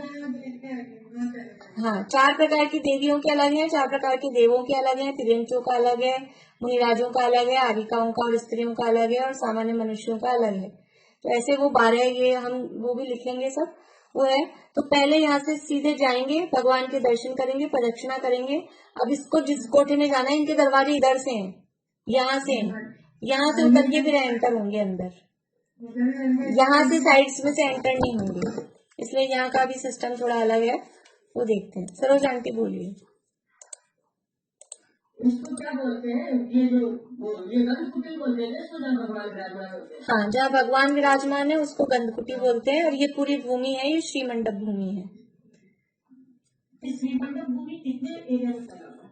हाँ 4 प्रकार की देवियों के अलग हैं, 4 प्रकार के देवों के अलग हैं, तिर्यंचों का अलग है, मुनिराजों का अलग है, आविकाओं का और स्त्रियों का अलग है, और सामान्य मनुष्यों का अलग है। तो ऐसे वो 12 ये हम वो भी लिखेंगे सब, वो है। तो पहले यहाँ से सीधे जाएंगे, भगवान के दर्शन करेंगे, प्रदक्षिणा करेंगे। अब इसको जिस कोठे में जाना है, इनके दरवाजे इधर से हैं, यहाँ से हैं, यहाँ से उतर के फिर एंटर होंगे अंदर, यहाँ से साइड्स में से एंटर नहीं होंगे, इसलिए यहाँ का भी सिस्टम थोड़ा अलग है, वो देखते हैं। सरोज आंटी बोलिए। इसको क्या बोलते हैं? ये जो ये गंधकुटी बोलते हैं इसको, जहाँ भगवान विराजमान होते हैं। हाँ, जहाँ भगवान विराजमान है उसको गंधकुटी बोलते हैं, और ये पूरी भूमि है, ये श्रीमंडप भूमि है। इस श्रीमंडप भूमि कितने एरिया में फैला हुआ है?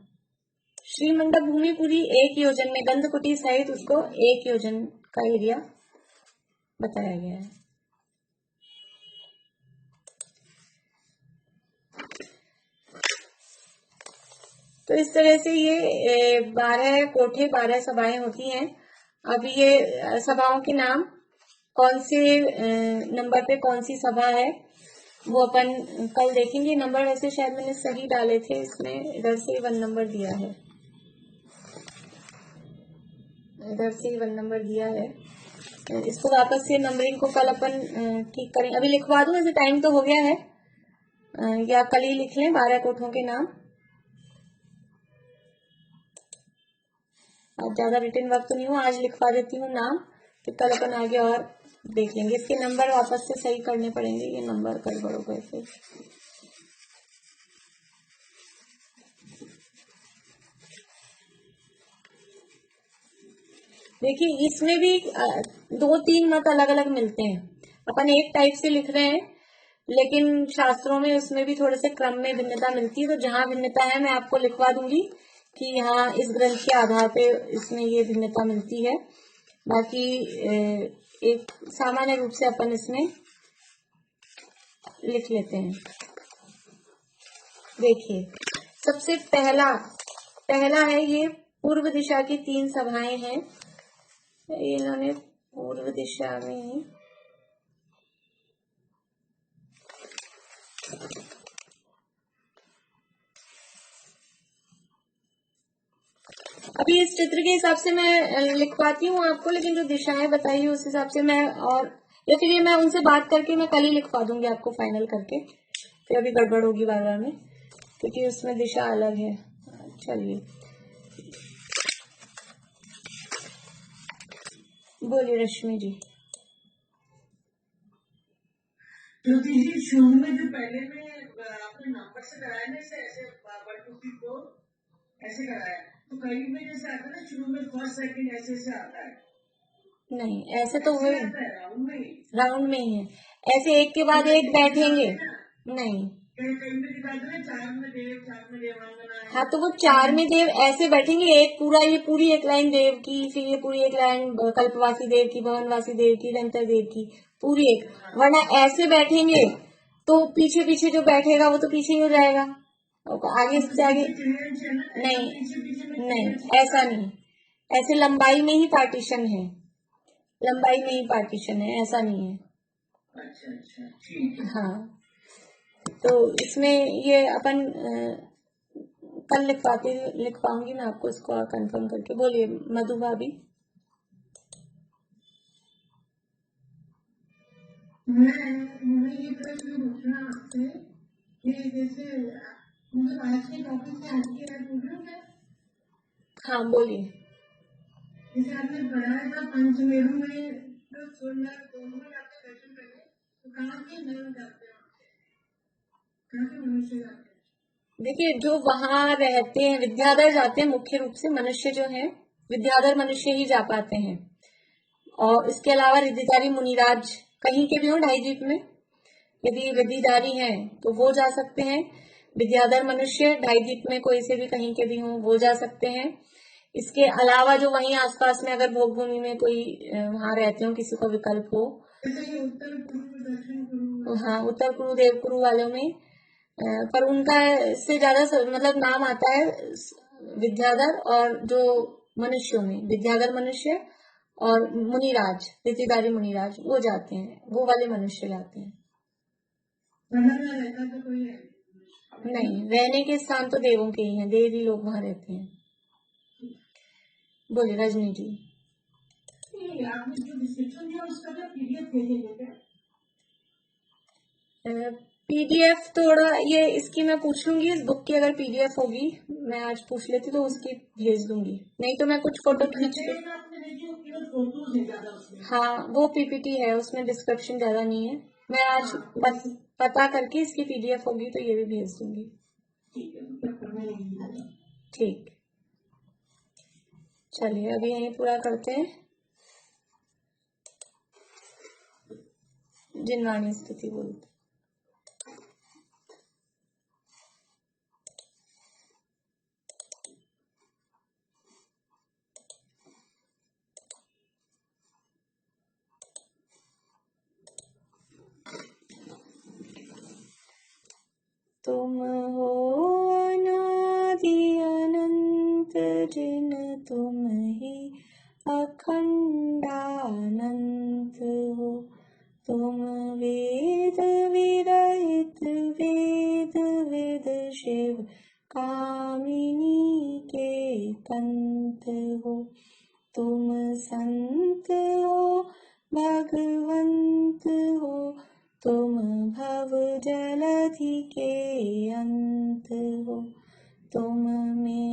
श्रीमंडप भूमि पूरी 1 योजन में, गंधकुटी सहित उसको 1 योजन का एरिया बताया गया है। तो इस तरह से ये 12 कोठे, 12 सभाएं होती हैं। अब ये सभाओं के नाम, कौन से नंबर पे कौन सी सभा है वो अपन कल देखेंगे। नंबर वैसे शायद मैंने सही डाले थे इसमें, इधर से 1 नंबर दिया है, इधर से 1 नंबर दिया है। इसको वापस से नंबरिंग को कल अपन ठीक करें। अभी लिखवा दूं, ऐसे टाइम तो हो गया है, या कल ही लिख लें 12 कोठों के नाम। आज ज्यादा रिटर्न वर्क तो नहीं हुआ, आज लिखवा देती हूँ नाम, फिर कल अपन आगे और देख लेंगे। इसके नंबर वापस से सही करने पड़ेंगे, ये नंबर गड़बड़ हो गए फिर। देखिए इसमें भी 2-3 मत अलग अलग मिलते हैं, अपन एक टाइप से लिख रहे हैं, लेकिन शास्त्रों में उसमें भी थोड़े से क्रम में भिन्नता मिलती है। तो जहां भिन्नता है मैं आपको लिखवा दूंगी कि यहाँ इस ग्रंथ के आधार पे इसमें ये भिन्नता मिलती है। बाकी एक सामान्य रूप से अपन इसमें लिख लेते हैं। देखिए सबसे पहला है, ये पूर्व दिशा की 3 सभाएं हैं। इन्होंने पूर्व दिशा में अभी इस चित्र के हिसाब से मैं लिखवाती हूँ आपको, लेकिन जो दिशाएं बताइए उस हिसाब से मैं, और या फिर ये मैं उनसे बात करके मैं कल ही लिखवा दूंगी आपको फाइनल करके, फिर अभी गड़बड़ होगी बार बार में, क्योंकि उसमें दिशा अलग है। चलिए बोलिए रश्मि जी। ज्योति जी, शुरू में जो पहले में आपने नंबर से कराया ना, ऐसे 1 2 3 4 ऐसे कराया, तो कहीं में जैसे आता है ना शुरू में 1st 2nd ऐसे आता है, नहीं, ऐसे तो हुए राउंड में राउंड में ही है, ऐसे एक के बाद एक बैठेंगे नहीं। कहीं भी दिखाते हैं चार में देवांगना है। हाँ, तो वो चार में देव ऐसे बैठेंगे, एक पूरा ये पूरी एक लाइन देव की, फिर ये पूरी एक लाइन कल्पवासी देव की, भवनवासी देव की, निरंतर देव की, पूरी एक। वरना ऐसे बैठेंगे तो पीछे पीछे जो बैठेगा वो तो पीछे ही हो जाएगा, और आगे से आगे नहीं नहीं, ऐसा नहीं, ऐसे लंबाई में ही पार्टीशन है, लंबाई में ही पार्टीशन है, ऐसा नहीं है। अच्छा अच्छा ठीक है। हाँ, तो इसमें ये अपन कल लिख पाऊंगी मैं आपको इसको और कंफर्म करके। बोलिए मधु भाभी। मैं ये प्रश्न पूछना आपसे कि जैसे मतलब आज के टॉपिक से हटके मैं पूछ रही हूँ क्या? हाँ बोलिए। जैसे आपने पढ़ाया था पंचमेरु में तो सोलह दोनों आपके दर्शन करने, तो कहाँ के नयन जाते हैं, कहाँ के मनुष्य जाते हैं? देखिए, जो वहां रहते हैं विद्याधर जाते हैं, मुख्य रूप से मनुष्य जो है विद्याधर मनुष्य ही जा पाते हैं, और इसके अलावा रिद्धिधारी मुनिराज कहीं के भी हो ढाई द्वीप में, यदि रिद्धिधारी हैं तो वो जा सकते हैं। विद्याधर मनुष्य ढाई द्वीप में कोई से भी कहीं के भी हो वो जा सकते हैं। इसके अलावा जो वहीं आसपास में अगर भोग भूमि में कोई वहां रहते हो, किसी को विकल्प हो, जैसे ये उत्तर पूर्व दक्षिण पूर्व, हाँ उत्तर कुरु देव कुरु वालों में, पर उनका से ज्यादा मतलब नाम आता है विद्याधर, और जो मनुष्यों में विद्याधर मनुष्य और मुनिराज रिद्धिधारी मुनिराज वो जाते हैं, वो वाले मनुष्य जाते हैं। बाहर में रहता तो कोई है नहीं, रहने के स्थान तो देवों के ही हैं, देवी लोग वहां रहते हैं। बोले रजनी जी। नहीं। आपने जो डिस्क्रिप्शन दिया उसका क्या पीडीएफ भेजेंगे क्या? पीडीएफ थोड़ा ये इसकी मैं पूछ लूंगी, इस बुक की अगर पीडीएफ होगी मैं आज पूछ लेती तो उसकी भेज दूंगी, नहीं तो मैं कुछ फोटो खींच के। हाँ, वो पीपीटी है, उसमें डिस्क्रिप्शन ज्यादा नहीं है, मैं आज पता करके इसकी पीडीएफ होगी तो ये भी भेज दूंगी। ठीक, चलिए अभी यहीं पूरा करते हैं। जिनवाणी स्तुति बोलते। तुम हो अनादि अनंत जिन तुम ही अखंडानंत हो, तुम वेद विरहित वेद विद शिव कामिनी के कंत हो, तुम संत हो भगवंत हो, तुम भव जलधि के अंत हो, तुम में